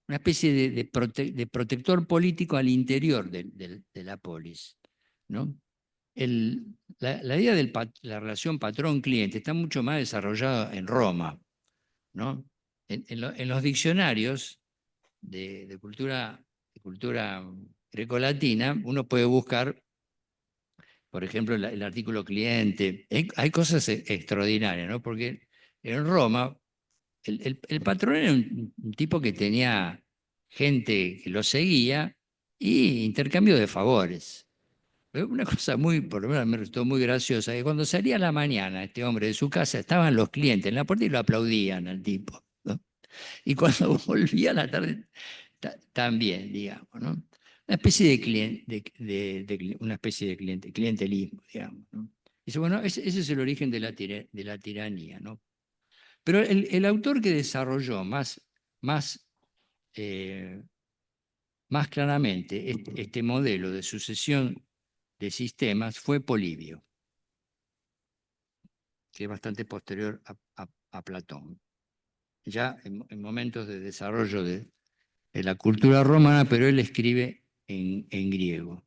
Una especie de protector político al interior de la polis, ¿no? La idea de la relación patrón-cliente está mucho más desarrollada en Roma, ¿no? en los diccionarios de cultura grecolatina, uno puede buscar, por ejemplo, el artículo cliente. Hay cosas extraordinarias, ¿no? Porque en Roma el patrón era un tipo que tenía gente que lo seguía y intercambio de favores. Pero una cosa muy, por lo menos me resultó muy graciosa, que cuando salía a la mañana este hombre de su casa, estaban los clientes en la puerta y lo aplaudían al tipo, ¿no? Y cuando volvía a la tarde, también, digamos, ¿no? Una especie de, una especie de clientelismo, digamos, ¿no? Dice, bueno, ese es el origen de la tiranía, ¿no? Pero el autor que desarrolló más, eh, más claramente este modelo de sucesión de sistemas fue Polibio, que es bastante posterior a Platón, ya en momentos de desarrollo de la cultura romana, pero él escribe en griego.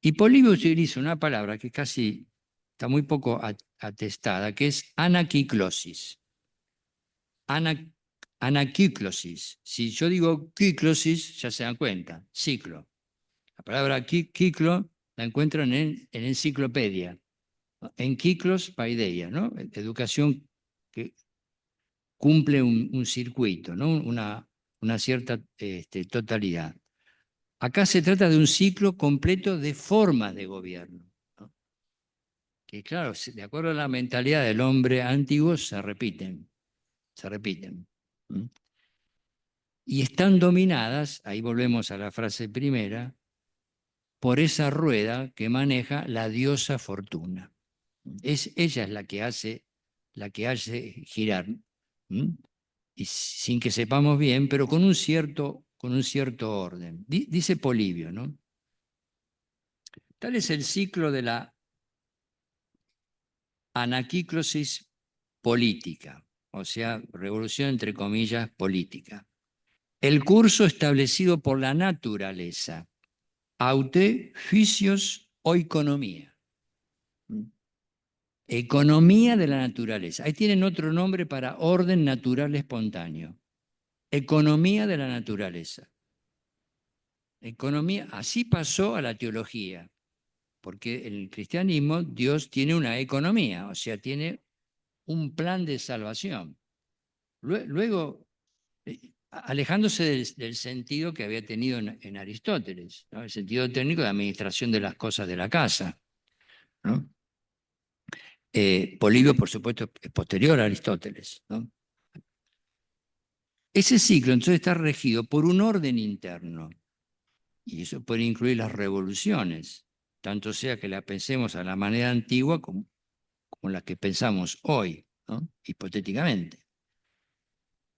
Y Polibio utiliza una palabra que casi está muy poco atestada, que es anakiklosis. Anakiklosis. Si yo digo kiklosis, ya se dan cuenta, ciclo. La palabra kiklo la encuentran en enciclopedia, ¿no? En kiklos paideia, ¿no? Educación que cumple un circuito, ¿no? Una cierta totalidad. Acá se trata de un ciclo completo de formas de gobierno, ¿no? Que claro, de acuerdo a la mentalidad del hombre antiguo, se repiten, se repiten. ¿Mm? Y están dominadas, ahí volvemos a la frase primera, por esa rueda que maneja la diosa Fortuna. Ella es la que hace girar. ¿Mm? Y sin que sepamos bien, pero con un cierto orden. Dice Polibio, ¿no? Tal es el ciclo de la anaquíclosis política, o sea, revolución entre comillas política. El curso establecido por la naturaleza, aute, fisios o economía. Economía de la naturaleza. Ahí tienen otro nombre para orden natural espontáneo. Economía de la naturaleza. Economía, así pasó a la teología, porque en el cristianismo Dios tiene una economía, o sea, tiene un plan de salvación. Luego, alejándose del sentido que había tenido en Aristóteles, ¿no? El sentido técnico de administración de las cosas de la casa, ¿no? Polibio, por supuesto, es posterior a Aristóteles, ¿no? Ese ciclo entonces está regido por un orden interno, y eso puede incluir las revoluciones, tanto sea que la pensemos a la manera antigua como la que pensamos hoy, ¿no? Hipotéticamente.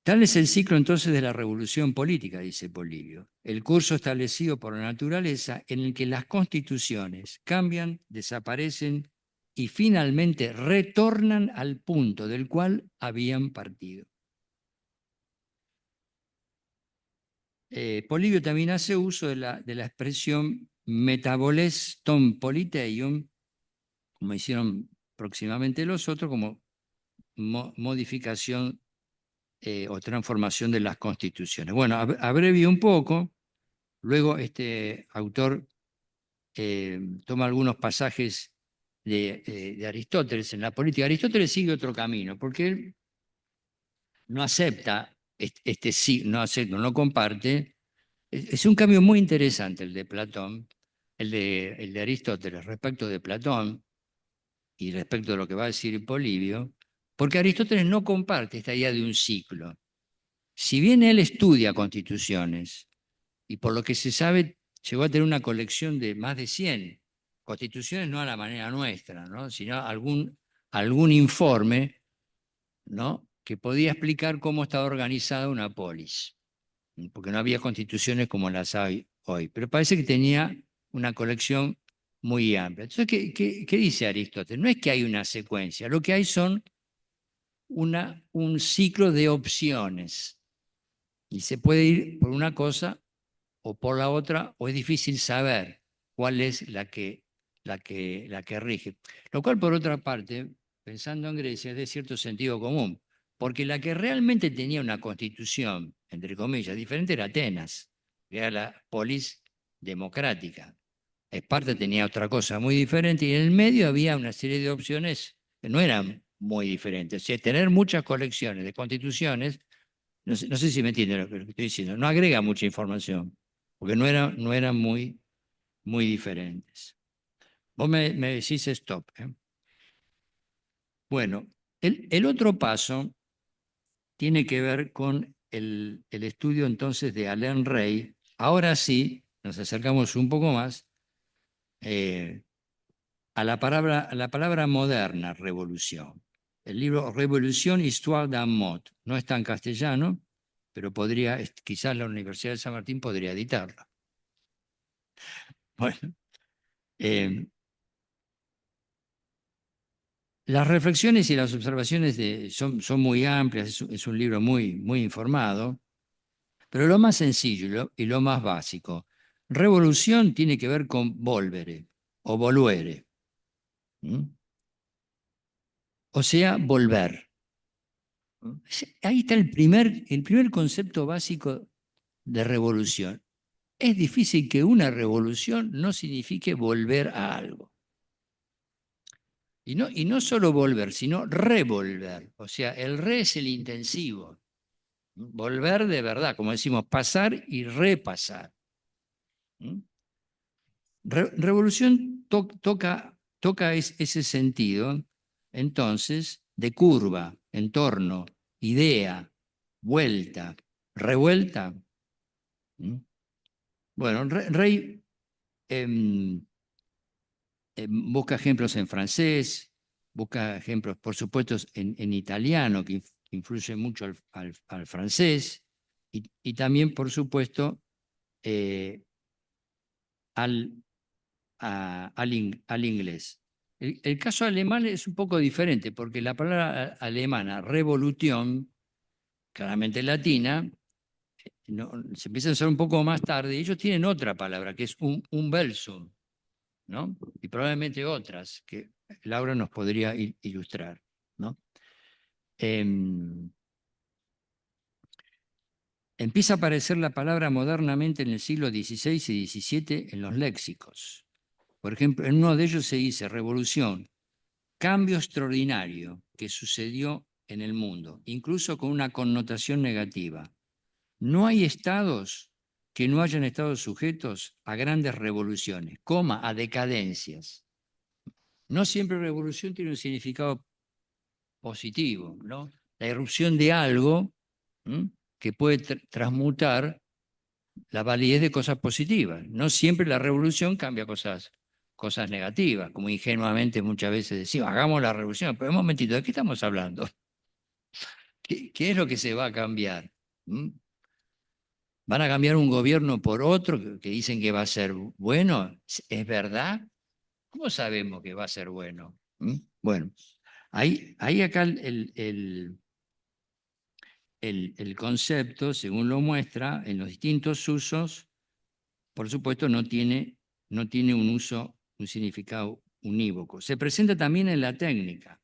Tal es el ciclo entonces de la revolución política, dice Polibio, el curso establecido por la naturaleza en el que las constituciones cambian, desaparecen y finalmente retornan al punto del cual habían partido. Polibio también hace uso de la expresión metaboles ton politeium, como hicieron próximamente los otros, como modificación o transformación de las constituciones. Bueno, abrevio un poco, luego este autor toma algunos pasajes de Aristóteles en la política. Aristóteles sigue otro camino, porque él no acepta no no comparte. Es un cambio muy interesante el de Platón, el de Aristóteles respecto de Platón y respecto de lo que va a decir Polibio, porque Aristóteles no comparte esta idea de un ciclo. Si bien él estudia constituciones, y por lo que se sabe, llegó a tener una colección de más de 100 constituciones, no a la manera nuestra, ¿no? Sino algún informe, ¿no? Que podía explicar cómo estaba organizada una polis, porque no había constituciones como las hay hoy. Pero parece que tenía una colección muy amplia. Entonces, ¿qué dice Aristóteles? No es que hay una secuencia, lo que hay son un ciclo de opciones. Y se puede ir por una cosa o por la otra, o es difícil saber cuál es la que rige. Lo cual, por otra parte, pensando en Grecia, es de cierto sentido común. porque la que realmente tenía una constitución, entre comillas, diferente era Atenas, que era la polis democrática. Esparta tenía otra cosa muy diferente y en el medio había una serie de opciones que no eran muy diferentes. O sea, tener muchas colecciones de constituciones, no sé si me entienden lo que estoy diciendo, no agrega mucha información, porque no eran muy diferentes. Vos me decís stop. Bueno, el otro paso tiene que ver con el estudio entonces de Alain Rey. Ahora sí, nos acercamos un poco más a la palabra moderna, revolución. El libro Revolución, Histoire d'un mot. No está en castellano, pero quizás la Universidad de San Martín podría editarlo. Bueno, eh, las reflexiones y las observaciones son muy amplias, es un libro muy informado, pero lo más sencillo y lo más básico. Revolución tiene que ver con volvere o volvere. O sea, volver. Ahí está el primer concepto básico de revolución. Es difícil que una revolución no signifique volver a algo. Y no solo volver, sino revolver. O sea, el re es el intensivo. Volver de verdad, como decimos, pasar y repasar. Revolución toca ese sentido, entonces, de curva, entorno, idea, vuelta, revuelta. Bueno, Rey busca ejemplos en francés, busca ejemplos, por supuesto, en italiano, que influye mucho al francés, y también, por supuesto, eh, al, al inglés. El caso alemán es un poco diferente, porque la palabra alemana, revolución, claramente latina, se empieza a usar un poco más tarde, y ellos tienen otra palabra, que es un Belsum, ¿no? Y probablemente otras que Laura nos podría ilustrar, ¿no? Empieza a aparecer la palabra modernamente en el siglo XVI y XVII en los léxicos. Por ejemplo, en uno de ellos se dice revolución, cambio extraordinario que sucedió en el mundo, incluso con una connotación negativa. No hay estados que no hayan estado sujetos a grandes revoluciones, a decadencias. No siempre revolución tiene un significado positivo, ¿no? La irrupción de algo que puede transmutar la validez de cosas positivas. No siempre la revolución cambia cosas negativas, como ingenuamente muchas veces decimos, hagamos la revolución, pero un momentito, ¿de qué estamos hablando? ¿Qué es lo que se va a cambiar? ¿Van a cambiar un gobierno por otro que dicen que va a ser bueno? ¿Es verdad? ¿Cómo sabemos que va a ser bueno? Bueno, ahí acá el concepto, según lo muestra, en los distintos usos, por supuesto, no tiene un uso, un significado unívoco. Se presenta también en la técnica.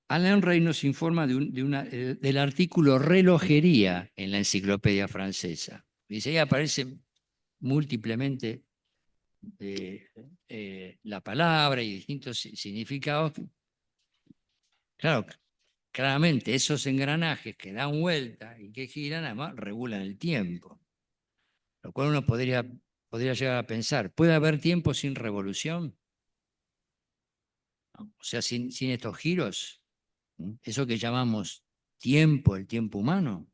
Alain Rey nos informa del artículo relojería en la enciclopedia francesa. Dice, ahí aparece múltiplemente la palabra y distintos significados. Claro, claramente esos engranajes que dan vuelta y que giran, además, regulan el tiempo. Lo cual uno podría llegar a pensar, ¿puede haber tiempo sin revolución? ¿No? O sea, sin estos giros, eso que llamamos tiempo, el tiempo humano,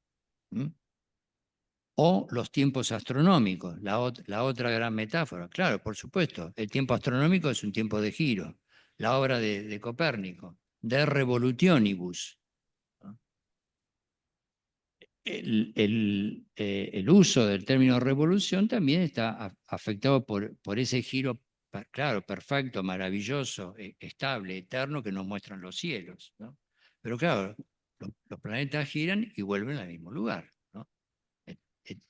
o los tiempos astronómicos, la otra gran metáfora. Claro, por supuesto, el tiempo astronómico es un tiempo de giro, la obra de Copérnico, de revolutionibus. ¿No? El uso del término revolución también está afectado por ese giro, claro, perfecto, maravilloso, estable, eterno que nos muestran los cielos, ¿no? Pero claro, los planetas giran y vuelven al mismo lugar, ¿no?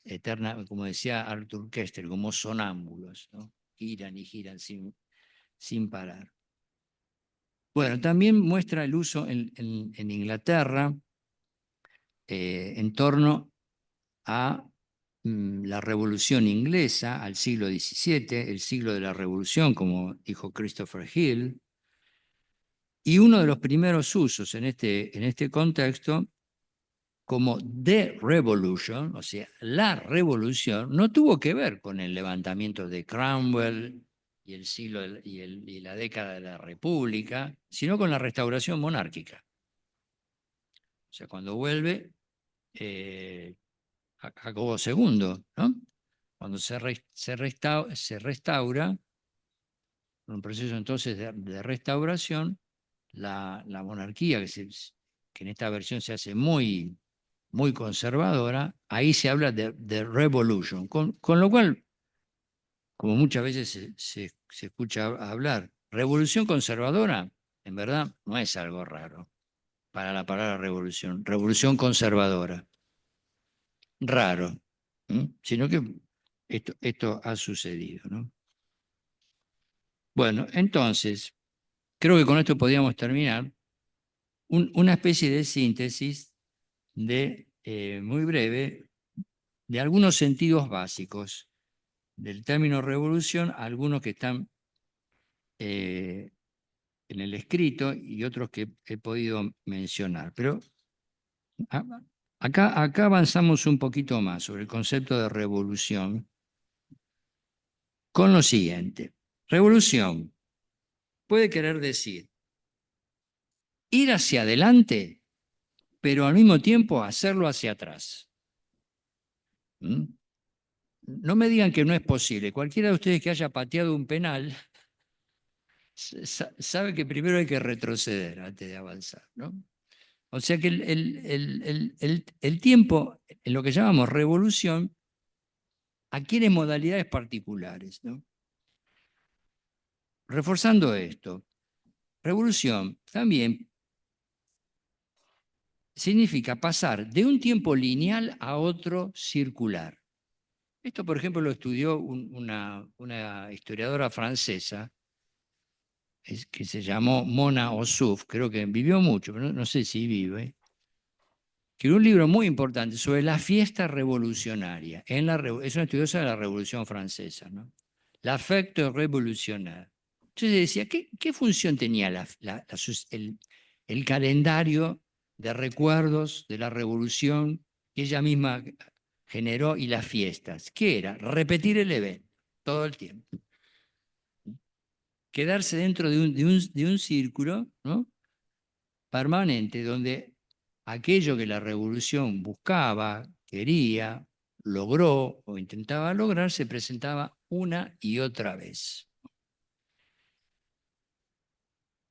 Eterna, como decía Arthur Koestler, como sonámbulos, ¿no? Giran y giran sin parar. Bueno, también muestra el uso en Inglaterra en torno a la Revolución Inglesa, al siglo XVII, el siglo de la Revolución, como dijo Christopher Hill. Y uno de los primeros usos en este contexto, como The Revolution, o sea, la revolución, no tuvo que ver con el levantamiento de Cromwell y el siglo y la década de la República, sino con la restauración monárquica. O sea, cuando vuelve Jacobo II, ¿no? Cuando se restaura, un proceso entonces de restauración, la monarquía, que en esta versión se hace muy, muy conservadora, ahí se habla de revolution, con lo cual, como muchas veces se escucha hablar, revolución conservadora, en verdad no es algo raro para la palabra revolución, revolución conservadora, raro, sino que esto ha sucedido, ¿no? Bueno, entonces, creo que con esto podríamos terminar una especie de síntesis muy breve de algunos sentidos básicos del término revolución, algunos que están en el escrito y otros que he podido mencionar. Pero acá avanzamos un poquito más sobre el concepto de revolución con lo siguiente. Revolución puede querer decir ir hacia adelante, pero al mismo tiempo hacerlo hacia atrás. ¿Mm? No me digan que no es posible. Cualquiera de ustedes que haya pateado un penal sabe que primero hay que retroceder antes de avanzar, ¿no? O sea que el tiempo, en lo que llamamos revolución, adquiere modalidades particulares, ¿no? Reforzando esto, revolución también significa pasar de un tiempo lineal a otro circular. Esto, por ejemplo, lo estudió una historiadora francesa que se llamó Mona Ossouf, creo que vivió mucho, pero no sé si vive, que era un libro muy importante sobre la fiesta revolucionaria. Es una estudiosa de la Revolución Francesa, ¿no? L'affect révolutionnaire. Entonces decía, ¿qué función tenía el calendario de recuerdos de la revolución que ella misma generó y las fiestas? ¿Qué era? Repetir el evento todo el tiempo. Quedarse dentro de un círculo, ¿no?, permanente, donde aquello que la revolución buscaba, quería, logró o intentaba lograr, se presentaba una y otra vez.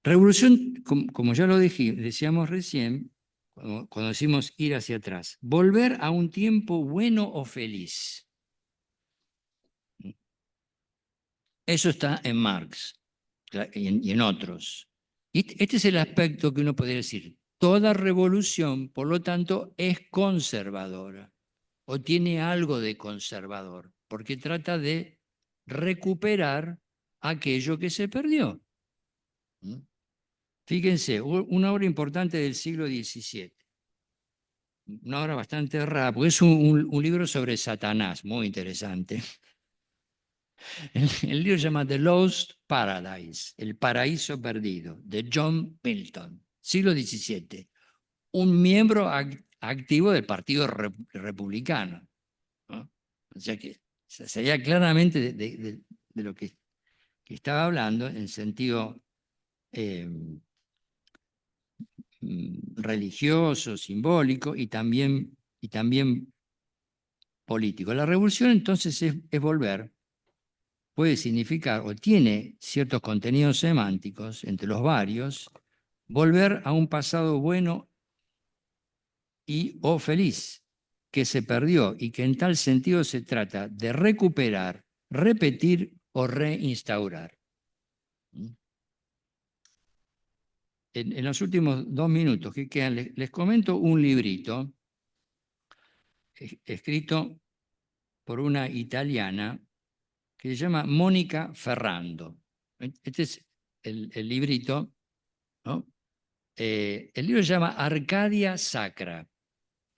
Revolución, como ya lo decíamos recién, cuando decimos ir hacia atrás, volver a un tiempo bueno o feliz. Eso está en Marx y en otros. Y este es el aspecto que uno podría decir. Toda revolución, por lo tanto, es conservadora o tiene algo de conservador, porque trata de recuperar aquello que se perdió. Fíjense, una obra importante del siglo XVII, una obra bastante rara, porque es un libro sobre Satanás, muy interesante. El libro se llama The Lost Paradise, El Paraíso Perdido, de John Milton, siglo XVII, un miembro activo del Partido Republicano, ¿no? O sea que sería claramente de lo que estaba hablando en sentido religioso, simbólico y también político. La revolución entonces es volver, puede significar o tiene ciertos contenidos semánticos, entre los varios, volver a un pasado bueno y o feliz que se perdió y que en tal sentido se trata de recuperar, repetir o reinstaurar. En los últimos 2 minutos que quedan, les comento un librito escrito por una italiana que se llama Mónica Ferrando. Este es el librito ¿no? El libro se llama Arcadia Sacra.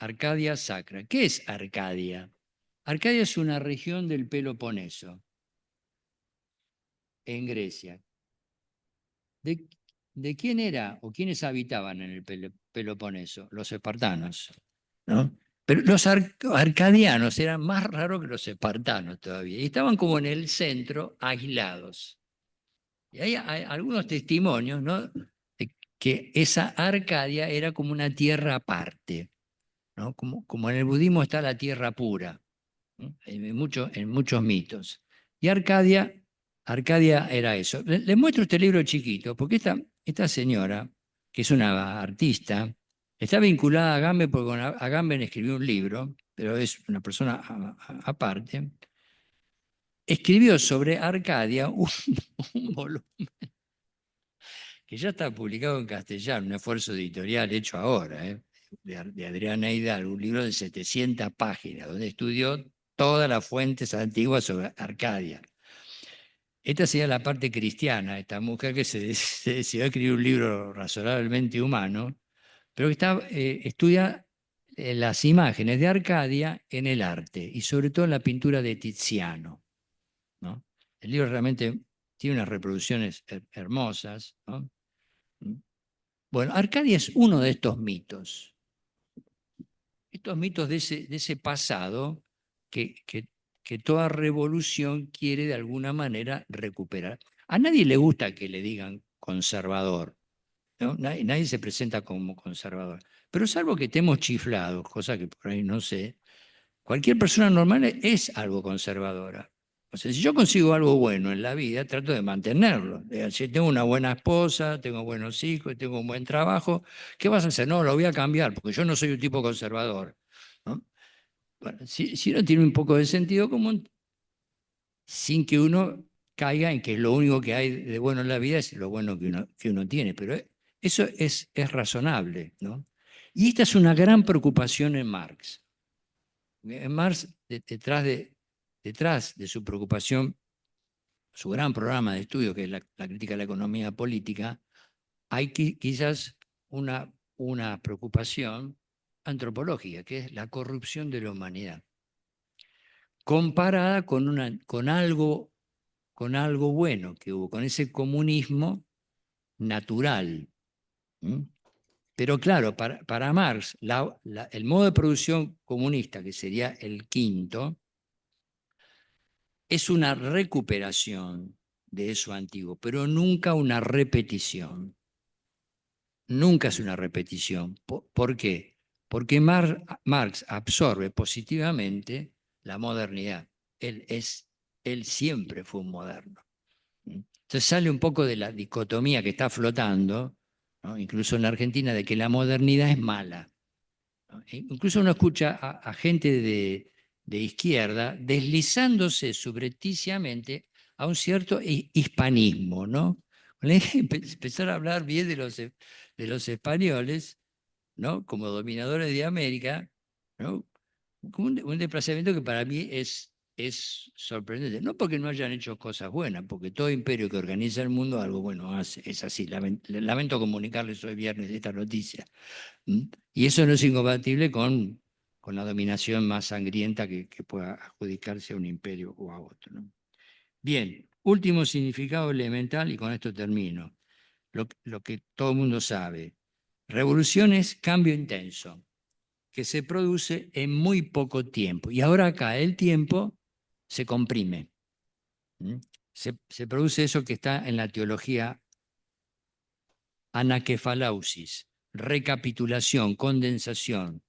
Arcadia Sacra. ¿Qué es Arcadia? Arcadia es una región del Peloponeso, en Grecia. ¿De, de quién era o quiénes habitaban en el Peloponeso? Los espartanos, ¿no? Pero los arcadianos eran más raros que los espartanos todavía. Y estaban como en el centro, aislados. Y hay algunos testimonios, ¿no? De que esa Arcadia era como una tierra aparte, ¿no? Como en el budismo está la tierra pura, ¿no? En muchos mitos. Y Arcadia era eso. Les muestro este libro chiquito, porque esta señora, que es una artista, está vinculada a Agamben porque con Agamben escribió un libro, pero es una persona aparte. Escribió sobre Arcadia un volumen que ya está publicado en castellano, un esfuerzo editorial hecho ahora, de Adriana Hidalgo, un libro de 700 páginas, donde estudió todas las fuentes antiguas sobre Arcadia. Esta sería la parte cristiana, esta mujer que se decidió a escribir un libro razonablemente humano, pero que estudia las imágenes de Arcadia en el arte, y sobre todo en la pintura de Tiziano, ¿no? El libro realmente tiene unas reproducciones hermosas, ¿no? Bueno, Arcadia es uno de estos mitos de ese pasado que toda revolución quiere de alguna manera recuperar. A nadie le gusta que le digan conservador, ¿no? Nadie se presenta como conservador. Pero salvo que estemos chiflados, cosa que por ahí no sé, cualquier persona normal es algo conservadora. O sea, si yo consigo algo bueno en la vida, trato de mantenerlo. Si tengo una buena esposa, tengo buenos hijos, tengo un buen trabajo, ¿qué vas a hacer? No, lo voy a cambiar, porque yo no soy un tipo conservador, ¿no? Bueno, si uno tiene un poco de sentido común, sin que uno caiga en que lo único que hay de bueno en la vida es lo bueno que uno tiene, pero eso es razonable, ¿no? Y esta es una gran preocupación en Marx. En Marx, detrás de su preocupación, su gran programa de estudio, que es la crítica de la economía política, hay quizás una preocupación antropológica, que es la corrupción de la humanidad, comparada con algo bueno que hubo, con ese comunismo natural. ¿Mm? Pero claro, para Marx, el modo de producción comunista, que sería el quinto, es una recuperación de eso antiguo, pero nunca una repetición. Nunca es una repetición. ¿Por qué? Porque Marx absorbe positivamente la modernidad. Él siempre fue un moderno. Entonces sale un poco de la dicotomía que está flotando, ¿no? Incluso en la Argentina, de que la modernidad es mala, ¿no? Incluso uno escucha a gente de izquierda deslizándose subrepticiamente a un cierto hispanismo, ¿no? Empezar a hablar bien de los españoles, ¿no? Como dominadores de América, ¿no? Como un desplazamiento que para mí es sorprendente. No porque no hayan hecho cosas buenas, porque todo imperio que organiza el mundo algo bueno hace. Es así. Lamento comunicarles hoy viernes esta noticia. ¿Mm? Y eso no es incompatible con la dominación más sangrienta que pueda adjudicarse a un imperio o a otro, ¿no? Bien, último significado elemental, y con esto termino. Lo que todo el mundo sabe. Revolución es cambio intenso, que se produce en muy poco tiempo. Y ahora acá el tiempo se comprime. ¿Mm? Se produce eso que está en la teología: anaquefalausis, recapitulación, condensación.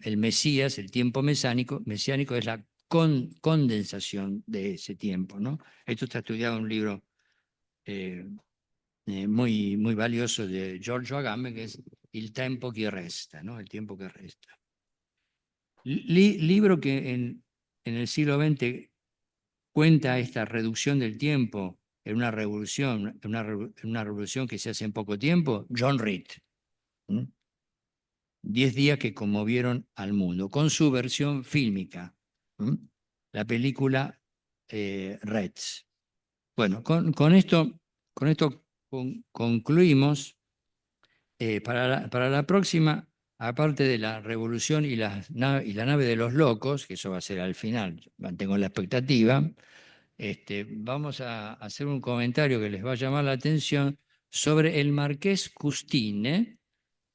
El Mesías, el tiempo mesiánico es la condensación de ese tiempo, ¿no? Esto está estudiado en un libro muy, muy valioso de Giorgio Agamben, que es Il tempo che resta, ¿no? El tiempo que resta. Libro que en el siglo XX cuenta esta reducción del tiempo en una revolución, en una revolución que se hace en poco tiempo, John Reed. 10 días que conmovieron al mundo, con su versión fílmica, la película Reds. Bueno, con esto concluimos. Para la próxima, aparte de la revolución y y la nave de los locos, que eso va a ser al final, mantengo la expectativa, vamos a hacer un comentario que les va a llamar la atención sobre el Marqués Custine,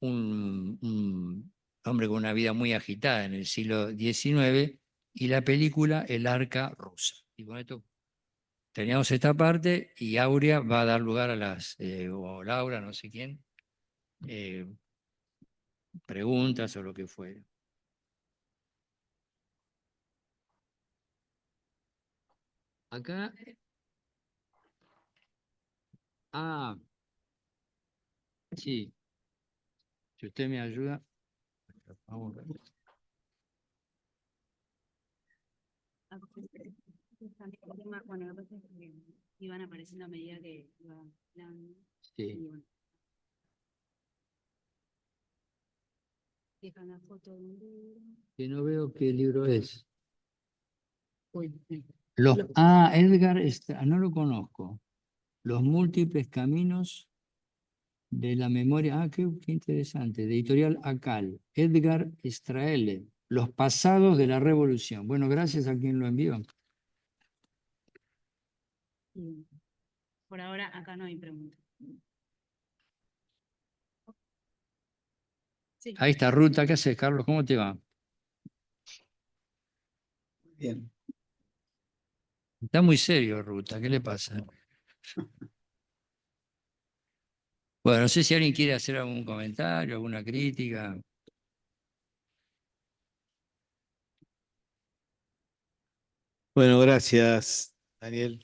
un hombre con una vida muy agitada en el siglo XIX, y la película El Arca Rusa. Y con esto teníamos esta parte y Aurea va a dar lugar a o Laura, no sé quién, eh, preguntas o lo que fuera. Acá, ah, sí, si usted me ayuda, vamos a ver. Bueno, lo que pasa es que iban apareciendo a medida que iba hablando. Sí. Y bueno, dejan la foto de un libro. Que no veo qué libro es. Uy, Edgar, no lo conozco. Los múltiples caminos de la memoria. Ah, qué interesante. De Editorial Acal. Edgar Straele. Los pasados de la revolución. Bueno, gracias a quien lo envió. y por ahora acá no hay preguntas. Sí. Ahí está Ruta. ¿Qué haces, Carlos? ¿Cómo te va? Bien. Está muy serio, Ruta. ¿Qué le pasa? Bueno, no sé si alguien quiere hacer algún comentario, alguna crítica. Bueno, gracias, Daniel.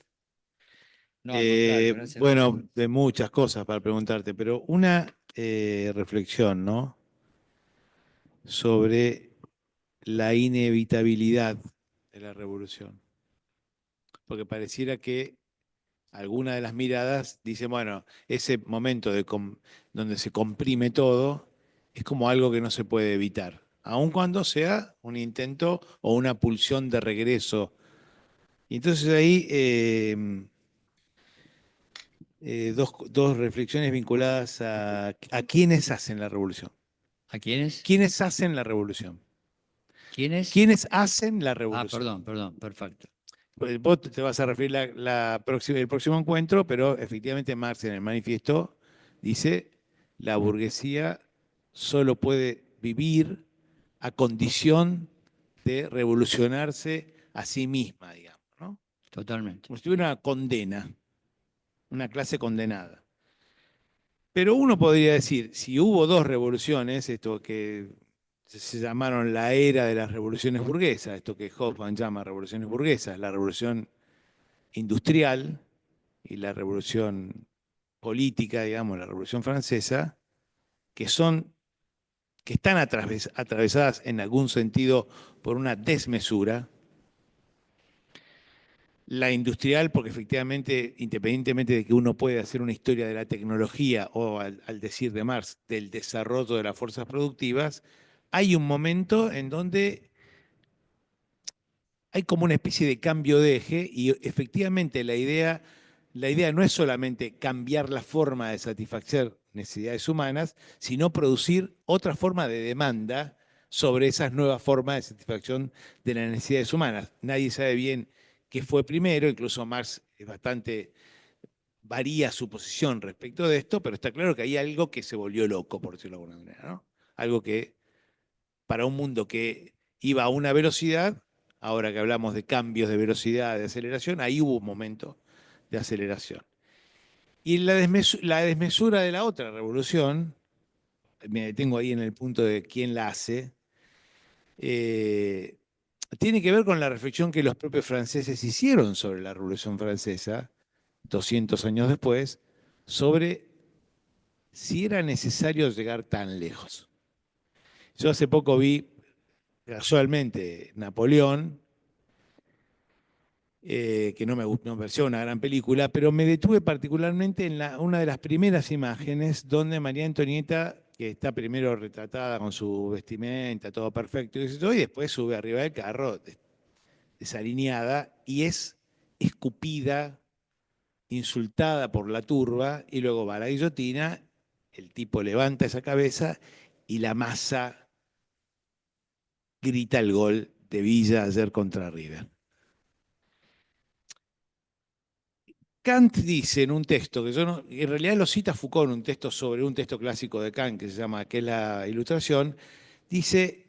No, al contrario, gracias a Bueno, usted. de muchas cosas para preguntarte, pero una reflexión, ¿no? Sobre la inevitabilidad de la revolución. Porque pareciera que alguna de las miradas dice, bueno, ese momento donde se comprime todo es como algo que no se puede evitar, aun cuando sea un intento o una pulsión de regreso. Y entonces ahí dos reflexiones vinculadas a quiénes hacen la revolución. ¿A quiénes? ¿Quiénes hacen la revolución? ¿Quiénes? ¿Quiénes hacen la Ah, revolución? perdón, perfecto. Pues vos te vas a referir el próximo encuentro, pero efectivamente Marx en el manifiesto dice, la burguesía solo puede vivir a condición de revolucionarse a sí misma, digamos, ¿no? Totalmente. Como si tuviera una condena, una clase condenada. Pero uno podría decir, si hubo dos revoluciones, esto que se llamaron la era de las revoluciones burguesas, esto que Hoffman llama revoluciones burguesas, la revolución industrial y la revolución política, digamos, la revolución francesa, que están atravesadas en algún sentido por una desmesura. La industrial, porque efectivamente, independientemente de que uno pueda hacer una historia de la tecnología o al decir de Marx, del desarrollo de las fuerzas productivas, hay un momento en donde hay como una especie de cambio de eje y efectivamente la idea no es solamente cambiar la forma de satisfacer necesidades humanas, sino producir otra forma de demanda sobre esas nuevas formas de satisfacción de las necesidades humanas. Nadie sabe bien qué fue primero, incluso Marx es bastante, varía su posición respecto de esto, pero está claro que hay algo que se volvió loco, por decirlo de alguna manera, ¿no? Algo que para un mundo que iba a una velocidad, ahora que hablamos de cambios de velocidad, de aceleración, ahí hubo un momento de aceleración. Y la desmesura de la otra revolución, me detengo ahí en el punto de quién la hace, eh, tiene que ver con la reflexión que los propios franceses hicieron sobre la Revolución Francesa, 200 años después, sobre si era necesario llegar tan lejos. Yo hace poco vi casualmente Napoleón, que no me pareció una gran película, pero me detuve particularmente en una de las primeras imágenes donde María Antonieta, que está primero retratada con su vestimenta, todo perfecto, y después sube arriba del carro desalineada y es escupida, insultada por la turba, y luego va a la guillotina el tipo levanta esa cabeza y la masa grita el gol de Villa ayer contra River. Kant dice en un texto, que yo no, en realidad lo cita Foucault en un texto sobre un texto clásico de Kant que se llama ¿Qué es la Ilustración? Dice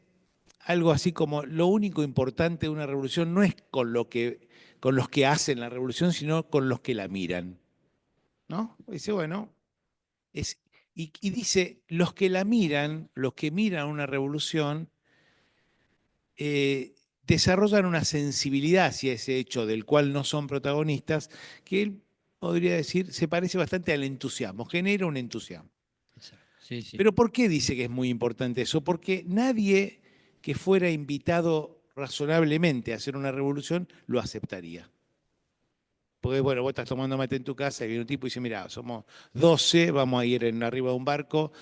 algo así como lo único importante de una revolución no es con los que hacen la revolución, sino con los que la miran. ¿No? Dice, bueno, y dice, los que la miran, los que miran una revolución, eh, desarrollan una sensibilidad hacia ese hecho del cual no son protagonistas, que él podría decir se parece bastante al entusiasmo, genera un entusiasmo. Sí, sí. Pero ¿por qué dice que es muy importante eso? Porque nadie que fuera invitado razonablemente a hacer una revolución lo aceptaría. Porque, bueno, vos estás tomando mate en tu casa y viene un tipo y dice, mira, somos 12, vamos a ir arriba de un barco,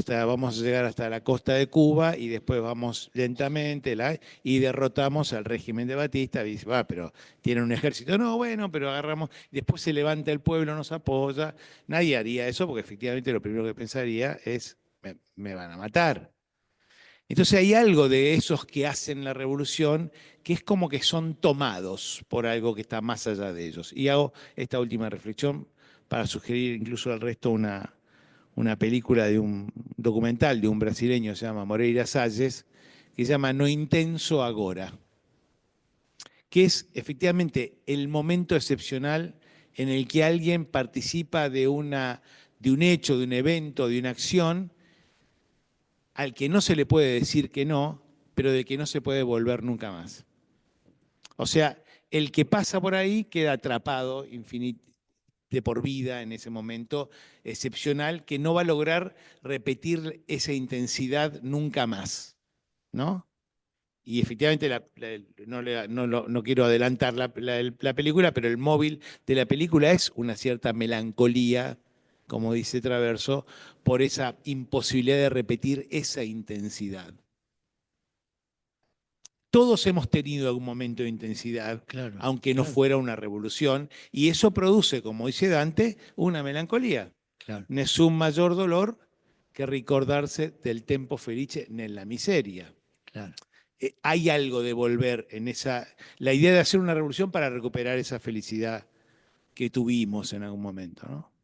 vamos a llegar hasta la costa de Cuba y después vamos lentamente y derrotamos al régimen de Batista. Y dice, va, pero tienen un ejército. No, bueno, pero agarramos, después se levanta el pueblo, nos apoya. Nadie haría eso porque efectivamente lo primero que pensaría es, me van a matar. Entonces hay algo de esos que hacen la revolución que es como que son tomados por algo que está más allá de ellos. Y hago esta última reflexión para sugerir incluso al resto una película de un documental de un brasileño que se llama Moreira Salles, que se llama No Intenso Agora, que es efectivamente el momento excepcional en el que alguien participa de un hecho, de un evento, de una acción al que no se le puede decir que no, pero de que no se puede volver nunca más. O sea, el que pasa por ahí queda atrapado de por vida en ese momento excepcional que no va a lograr repetir esa intensidad nunca más, ¿no? Y efectivamente, no quiero adelantar la película, pero el móvil de la película es una cierta melancolía, como dice Traverso, por esa imposibilidad de repetir esa intensidad. Todos hemos tenido algún momento de intensidad, Claro, aunque no claro, fuera una revolución, y eso produce, como dice Dante, una melancolía. claro, Nessun mayor dolor que recordarse del tempo felice nella miseria. claro. Hay algo de volver la idea de hacer una revolución para recuperar esa felicidad que tuvimos en algún momento, ¿no?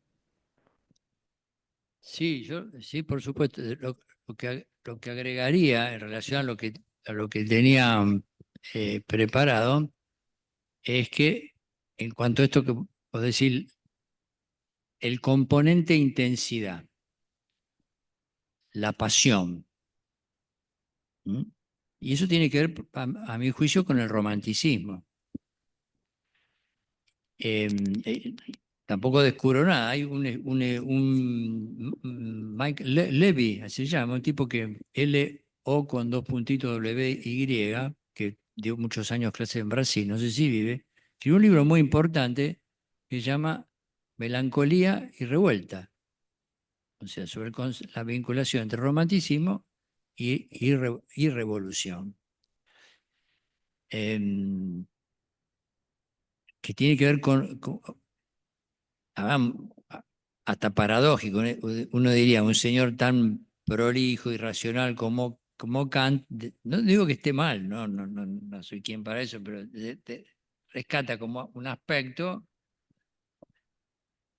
Sí, sí, por supuesto. Lo que agregaría en relación a lo que tenía preparado es que en cuanto a esto que vos decís, el componente intensidad, la pasión, ¿m? Y eso tiene que ver, a mi juicio, con el romanticismo. Eh, eh, Tampoco descubro nada. Hay Mike Levy, así se llama, un tipo que L-O con 2 puntitos W-Y, que dio muchos años clase en Brasil, no sé si vive, escribió un libro muy importante que se llama Melancolía y Revuelta, o sea, sobre la vinculación entre romanticismo y revolución. Em, que tiene que ver hasta paradójico, ¿eh? Uno diría, un señor tan prolijo y racional como Kant, no digo que esté mal, no soy quien para eso, pero rescata como un aspecto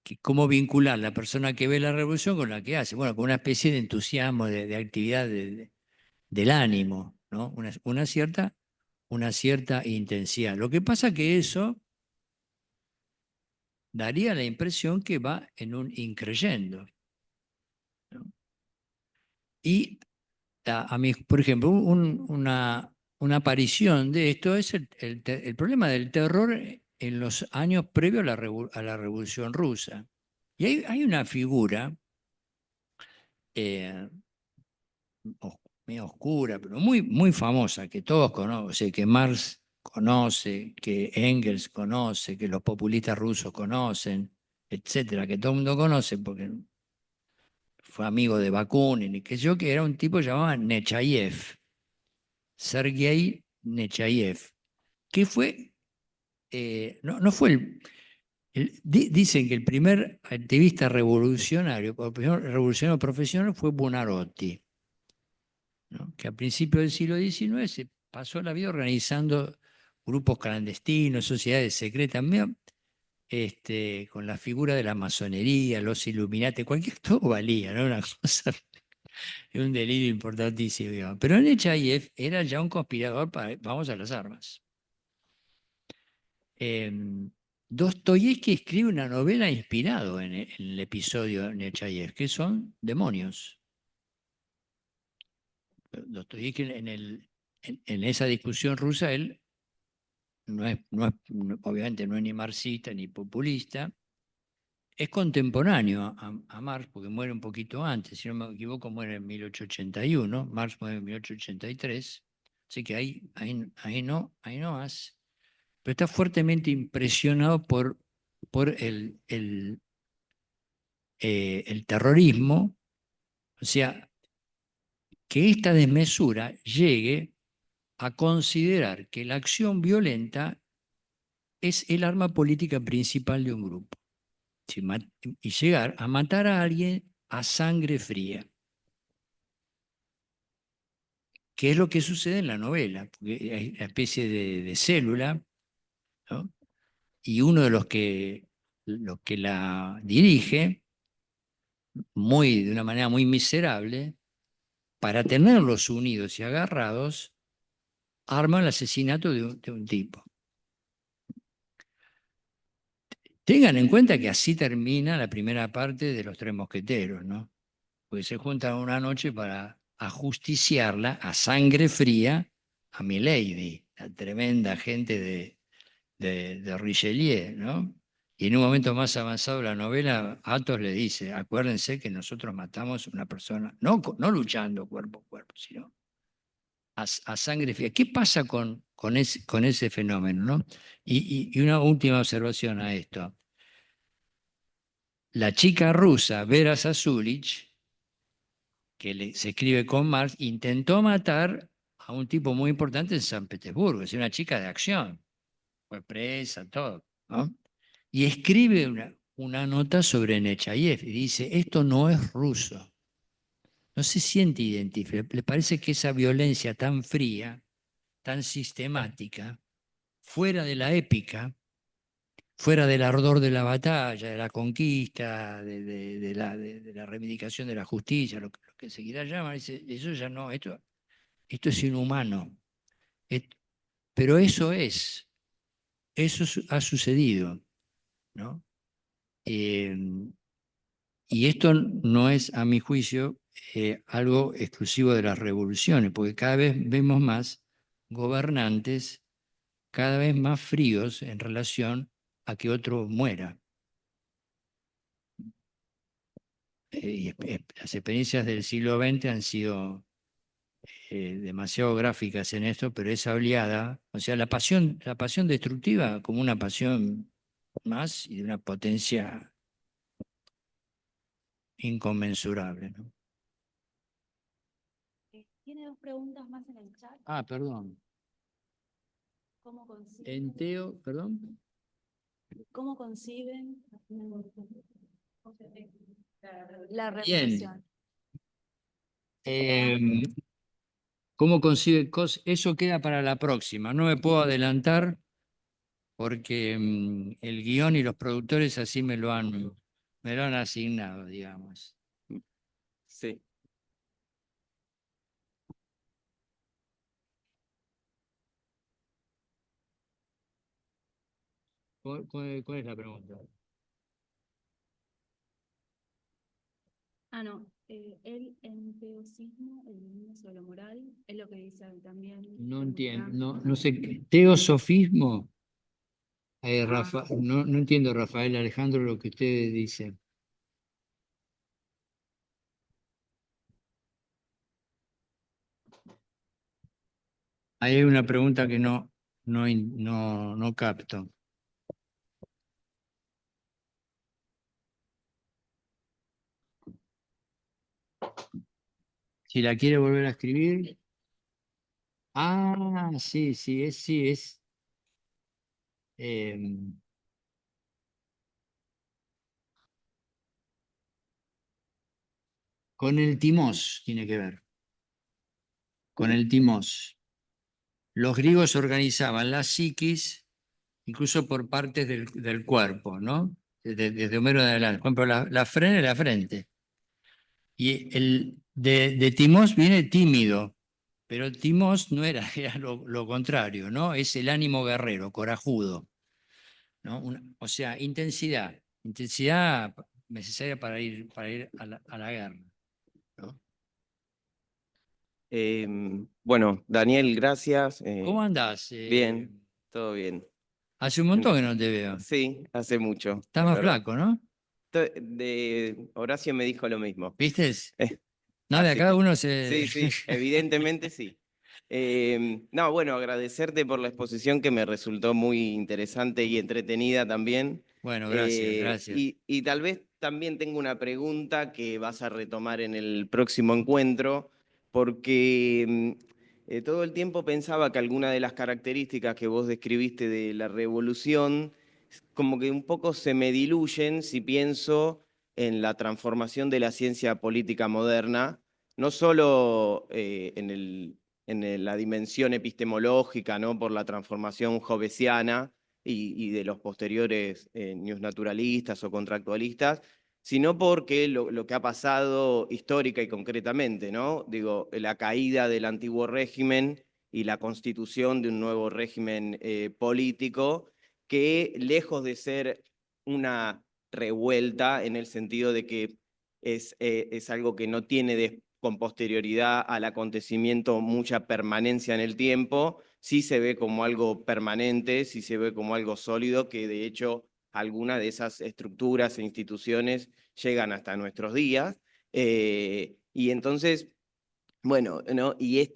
que cómo vincular la persona que ve la revolución con la que hace, bueno, con una especie de entusiasmo, de actividad del ánimo, ¿no? Una cierta intensidad. Lo que pasa que eso daría la impresión que va en un increyendo, ¿no? Y por ejemplo, una aparición de esto es el problema del terror en los años previos a a la Revolución Rusa. Y hay una figura eh, medio oscura, pero muy famosa, que todos conocen, que Marx conoce, que Engels conoce, que los populistas rusos conocen, etcétera, que todo el mundo conoce porque fue amigo de Bakunin y que yo, que era un tipo que llamaba Nechayev, Sergei Nechayev, que fue, no fue Dicen que el primer activista revolucionario, o el primer revolucionario profesional fue Buonarroti, ¿no? Que a principios del siglo XIX se pasó la vida organizando grupos clandestinos, sociedades secretas, con la figura de la masonería, los Illuminati, cualquier todo valía, ¿no? Una cosa, un delirio importantísimo, digamos. Pero Nechayev era ya un conspirador para, vamos a las armas. Dostoyevsky escribe una novela inspirado en el episodio de Nechayev, que son Demonios. Dostoyevsky en esa discusión rusa, él obviamente no es ni marxista ni populista, es contemporáneo a Marx, porque muere un poquito antes, si no me equivoco, muere en 1881, Marx muere en 1883, así que ahí no más, pero está fuertemente impresionado por el terrorismo, o sea, que esta desmesura llegue a considerar que la acción violenta es el arma política principal de un grupo. Y llegar a matar a alguien a sangre fría. ¿Qué es lo que sucede en la novela? Porque hay una especie de célula, ¿no? Y uno de los que la dirige, de una manera muy miserable, para tenerlos unidos y agarrados, arma el asesinato de un tipo. Tengan en cuenta que así termina la primera parte de Los Tres Mosqueteros, ¿no? Porque se juntan una noche para ajusticiarla a sangre fría a Milady, la tremenda gente de Richelieu, ¿no? Y en un momento más avanzado de la novela, Athos le dice, acuérdense que nosotros matamos a una persona, no luchando cuerpo a cuerpo, sino a sangre fría. ¿Qué pasa con ese fenómeno, no? Y una última observación a esto. La chica rusa, Vera Sasulich, que se escribe con Marx, intentó matar a un tipo muy importante en San Petersburgo, es una chica de acción, fue presa, todo, ¿no? Y escribe una nota sobre Nechayev y dice, esto no es ruso, no se siente identificado, le parece que esa violencia tan fría, tan sistemática, fuera de la épica, fuera del ardor de la batalla, de la conquista, de la reivindicación de la justicia, lo que se quiera llamar, dice, eso ya no, esto es inhumano. Pero eso ha sucedido, ¿no? Eh, y esto no es, a mi juicio, algo exclusivo de las revoluciones, porque cada vez vemos más gobernantes cada vez más fríos en relación a que otro muera. Las experiencias del siglo XX han sido demasiado gráficas en esto, pero esa oleada, o sea, la pasión destructiva como una pasión más y de una potencia inconmensurable, ¿no? Tiene dos preguntas más en el chat. Ah, perdón. ¿Cómo conciben, Enteo, perdón. cómo conciben la Bien. revolución? Em, ¿Cómo concibe eso queda para la próxima? No me puedo adelantar porque el guión y los productores así me lo han asignado, digamos. Sí. ¿Cuál es la pregunta? Ah, no. El enteosismo, el dominio sobre la moral, es lo que dice también. No entiendo, no sé. ¿Teosofismo? No entiendo, Rafael Alejandro, lo que ustedes dicen. Ahí hay una pregunta que no capto. Si la quiere volver a escribir. Ah, sí, sí, es. Con el timos tiene que ver. Con el timos. Los griegos organizaban la psiquis incluso por partes del cuerpo, ¿no? Desde Homero en adelante. Por ejemplo, la frena y la frente. Y de timos viene tímido, pero timos no era, era lo contrario, ¿no? Es el ánimo guerrero, corajudo, ¿no? O sea, intensidad necesaria para ir a la guerra, ¿no? Bueno, Daniel, gracias. ¿Cómo andás? Bien, todo bien. Hace un montón que no te veo. Sí, hace mucho. Estás es más verdad. flaco, ¿no? Horacio me dijo lo mismo. ¿Viste? Eh, No, de así acá que- uno se... Sí, sí, evidentemente sí. No, bueno, agradecerte por la exposición que me resultó muy interesante y entretenida también. Bueno, gracias, gracias. Y tal vez también tengo una pregunta que vas a retomar en el próximo encuentro, porque todo el tiempo pensaba que alguna de las características que vos describiste de la revolución, como que un poco se me diluyen si pienso en la transformación de la ciencia política moderna, no solo la dimensión epistemológica, ¿no? Por la transformación hobbesiana y de los posteriores neonaturalistas o contractualistas, sino porque lo que ha pasado histórica y concretamente, ¿no? Digo, la caída del antiguo régimen y la constitución de un nuevo régimen político que, lejos de ser una revuelta en el sentido de que es algo que no tiene con posterioridad al acontecimiento mucha permanencia en el tiempo, sí se ve como algo permanente, sí se ve como algo sólido, que de hecho algunas de esas estructuras e instituciones llegan hasta nuestros días. Y entonces, bueno, ¿no? Y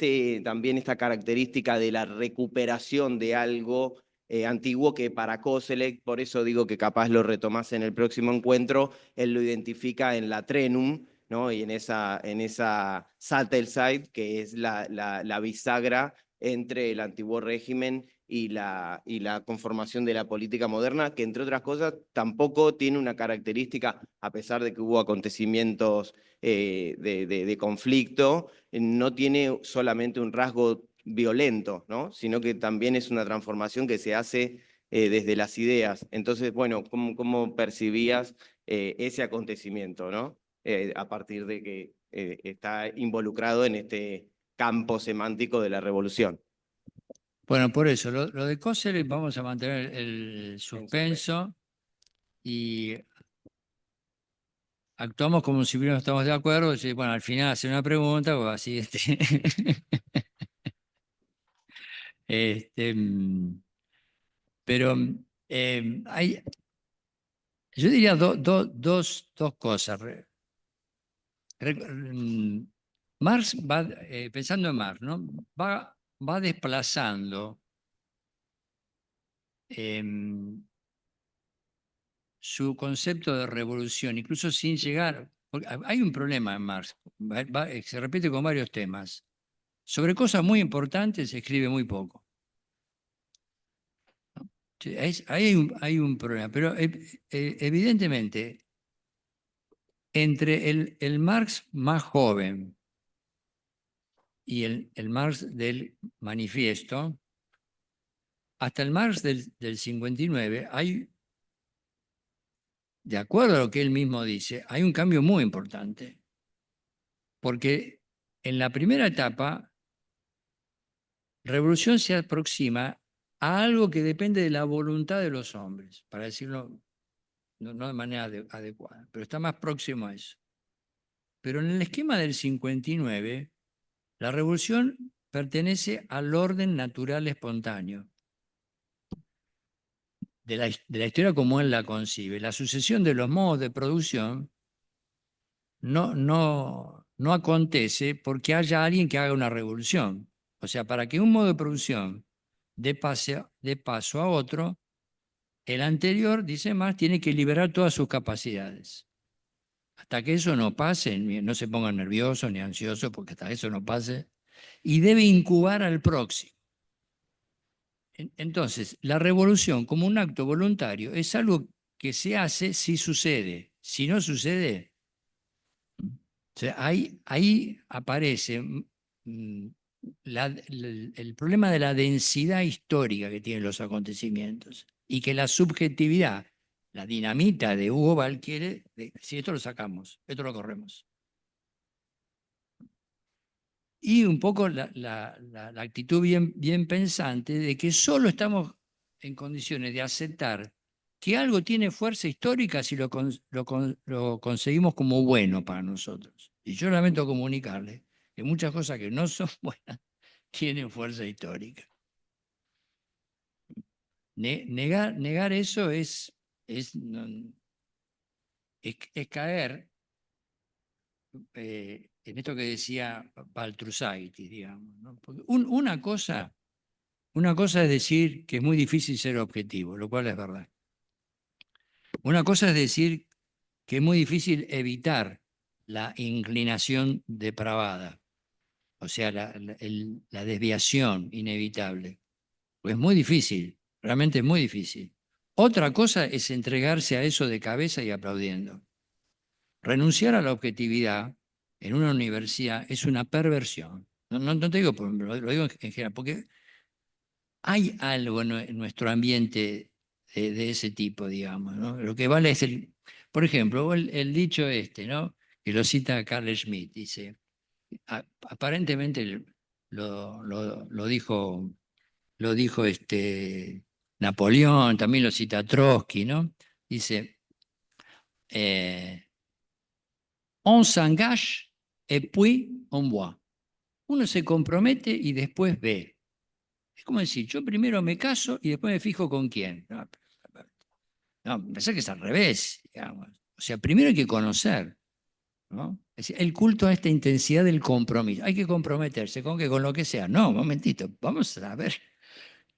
también esta característica de la recuperación de algo antiguo que para Koselleck, por eso digo que capaz lo retomás en el próximo encuentro, él lo identifica en la Trenum, ¿no? Y en esa Satelside, que es la bisagra entre el antiguo régimen y la conformación de la política moderna, que entre otras cosas tampoco tiene una característica, a pesar de que hubo acontecimientos de conflicto, no tiene solamente un rasgo violento, ¿no? Sino que también es una transformación que se hace desde las ideas. Entonces, bueno, ¿cómo percibías ese acontecimiento, ¿no? A partir de que está involucrado en este campo semántico de la revolución. Bueno, por eso, lo de Koselleck vamos a mantener el suspenso y actuamos como si no estamos de acuerdo. Y, bueno, al final hace una pregunta, pues así, este, pero yo diría dos cosas. Marx va, pensando en Marx, ¿no? Va desplazando su concepto de revolución, incluso sin llegar, porque hay un problema en Marx, se repite con varios temas. Sobre cosas muy importantes se escribe muy poco. Sí, hay un problema, pero evidentemente entre el Marx más joven y el Marx del manifiesto, hasta el Marx del 59 hay, de acuerdo a lo que él mismo dice, hay un cambio muy importante. Porque en la primera etapa, revolución se aproxima a algo que depende de la voluntad de los hombres, para decirlo no de manera adecuada, pero está más próximo a eso. Pero en el esquema del 59, la revolución pertenece al orden natural espontáneo de la historia como él la concibe. La sucesión de los modos de producción no acontece porque haya alguien que haga una revolución. O sea, para que un modo de producción dé paso a otro, el anterior, dice Marx, tiene que liberar todas sus capacidades. Hasta que eso no pase, no se pongan nerviosos ni ansiosos, porque hasta eso no pase, y debe incubar al próximo. Entonces, la revolución como un acto voluntario es algo que se hace si sucede. Si no sucede, O sea, ahí aparece el problema de la densidad histórica que tienen los acontecimientos y que la subjetividad, la dinamita de Hugo Ball quiere, si esto lo sacamos, esto lo corremos. Y un poco la actitud bien pensante de que solo estamos en condiciones de aceptar que algo tiene fuerza histórica si lo conseguimos como bueno para nosotros. Y yo lamento comunicarle que muchas cosas que no son buenas tienen fuerza histórica. Negar eso es caer en esto que decía Baltrusaitis, digamos, ¿no? Porque una cosa es decir que es muy difícil ser objetivo, lo cual es verdad. Una cosa es decir que es muy difícil evitar la inclinación depravada, o sea, la desviación inevitable. Pues es muy difícil, realmente es muy difícil. Otra cosa es entregarse a eso de cabeza y aplaudiendo. Renunciar a la objetividad en una universidad es una perversión. No te digo, lo digo en general, porque hay algo en nuestro ambiente de ese tipo, digamos, ¿no? Lo que vale es por ejemplo, el dicho este, ¿no? Que lo cita Carl Schmitt, dice, aparentemente lo dijo Napoleón, también lo cita Trotsky, ¿no? Dice, on s'engage et puis on voit. Uno se compromete y después ve. Es como decir, yo primero me caso y después me fijo con quién. No, pensé que es al revés, digamos. O sea, primero hay que conocer, ¿no? Es decir, el culto a esta intensidad del compromiso. Hay que comprometerse con que con lo que sea. No, un momentito, vamos a ver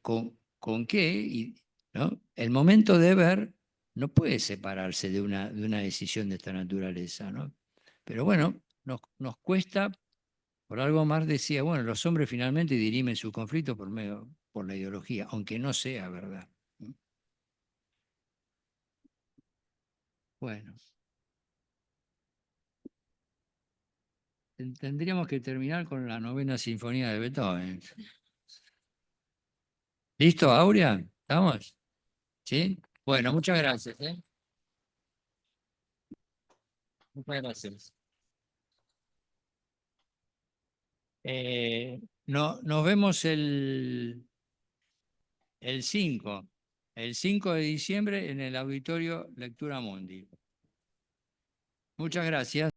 con qué. ¿No? El momento de ver no puede separarse de una decisión de esta naturaleza, ¿no? Pero bueno, nos cuesta, por algo más decía, bueno, los hombres finalmente dirimen su conflicto por la ideología, aunque no sea verdad. Bueno, tendríamos que terminar con la novena sinfonía de Beethoven. ¿Listo, Aurea? ¿Estamos? ¿Sí? Bueno, muchas gracias. Muchas gracias. Nos vemos el 5 de diciembre en el auditorio Lectura Mundi. Muchas gracias.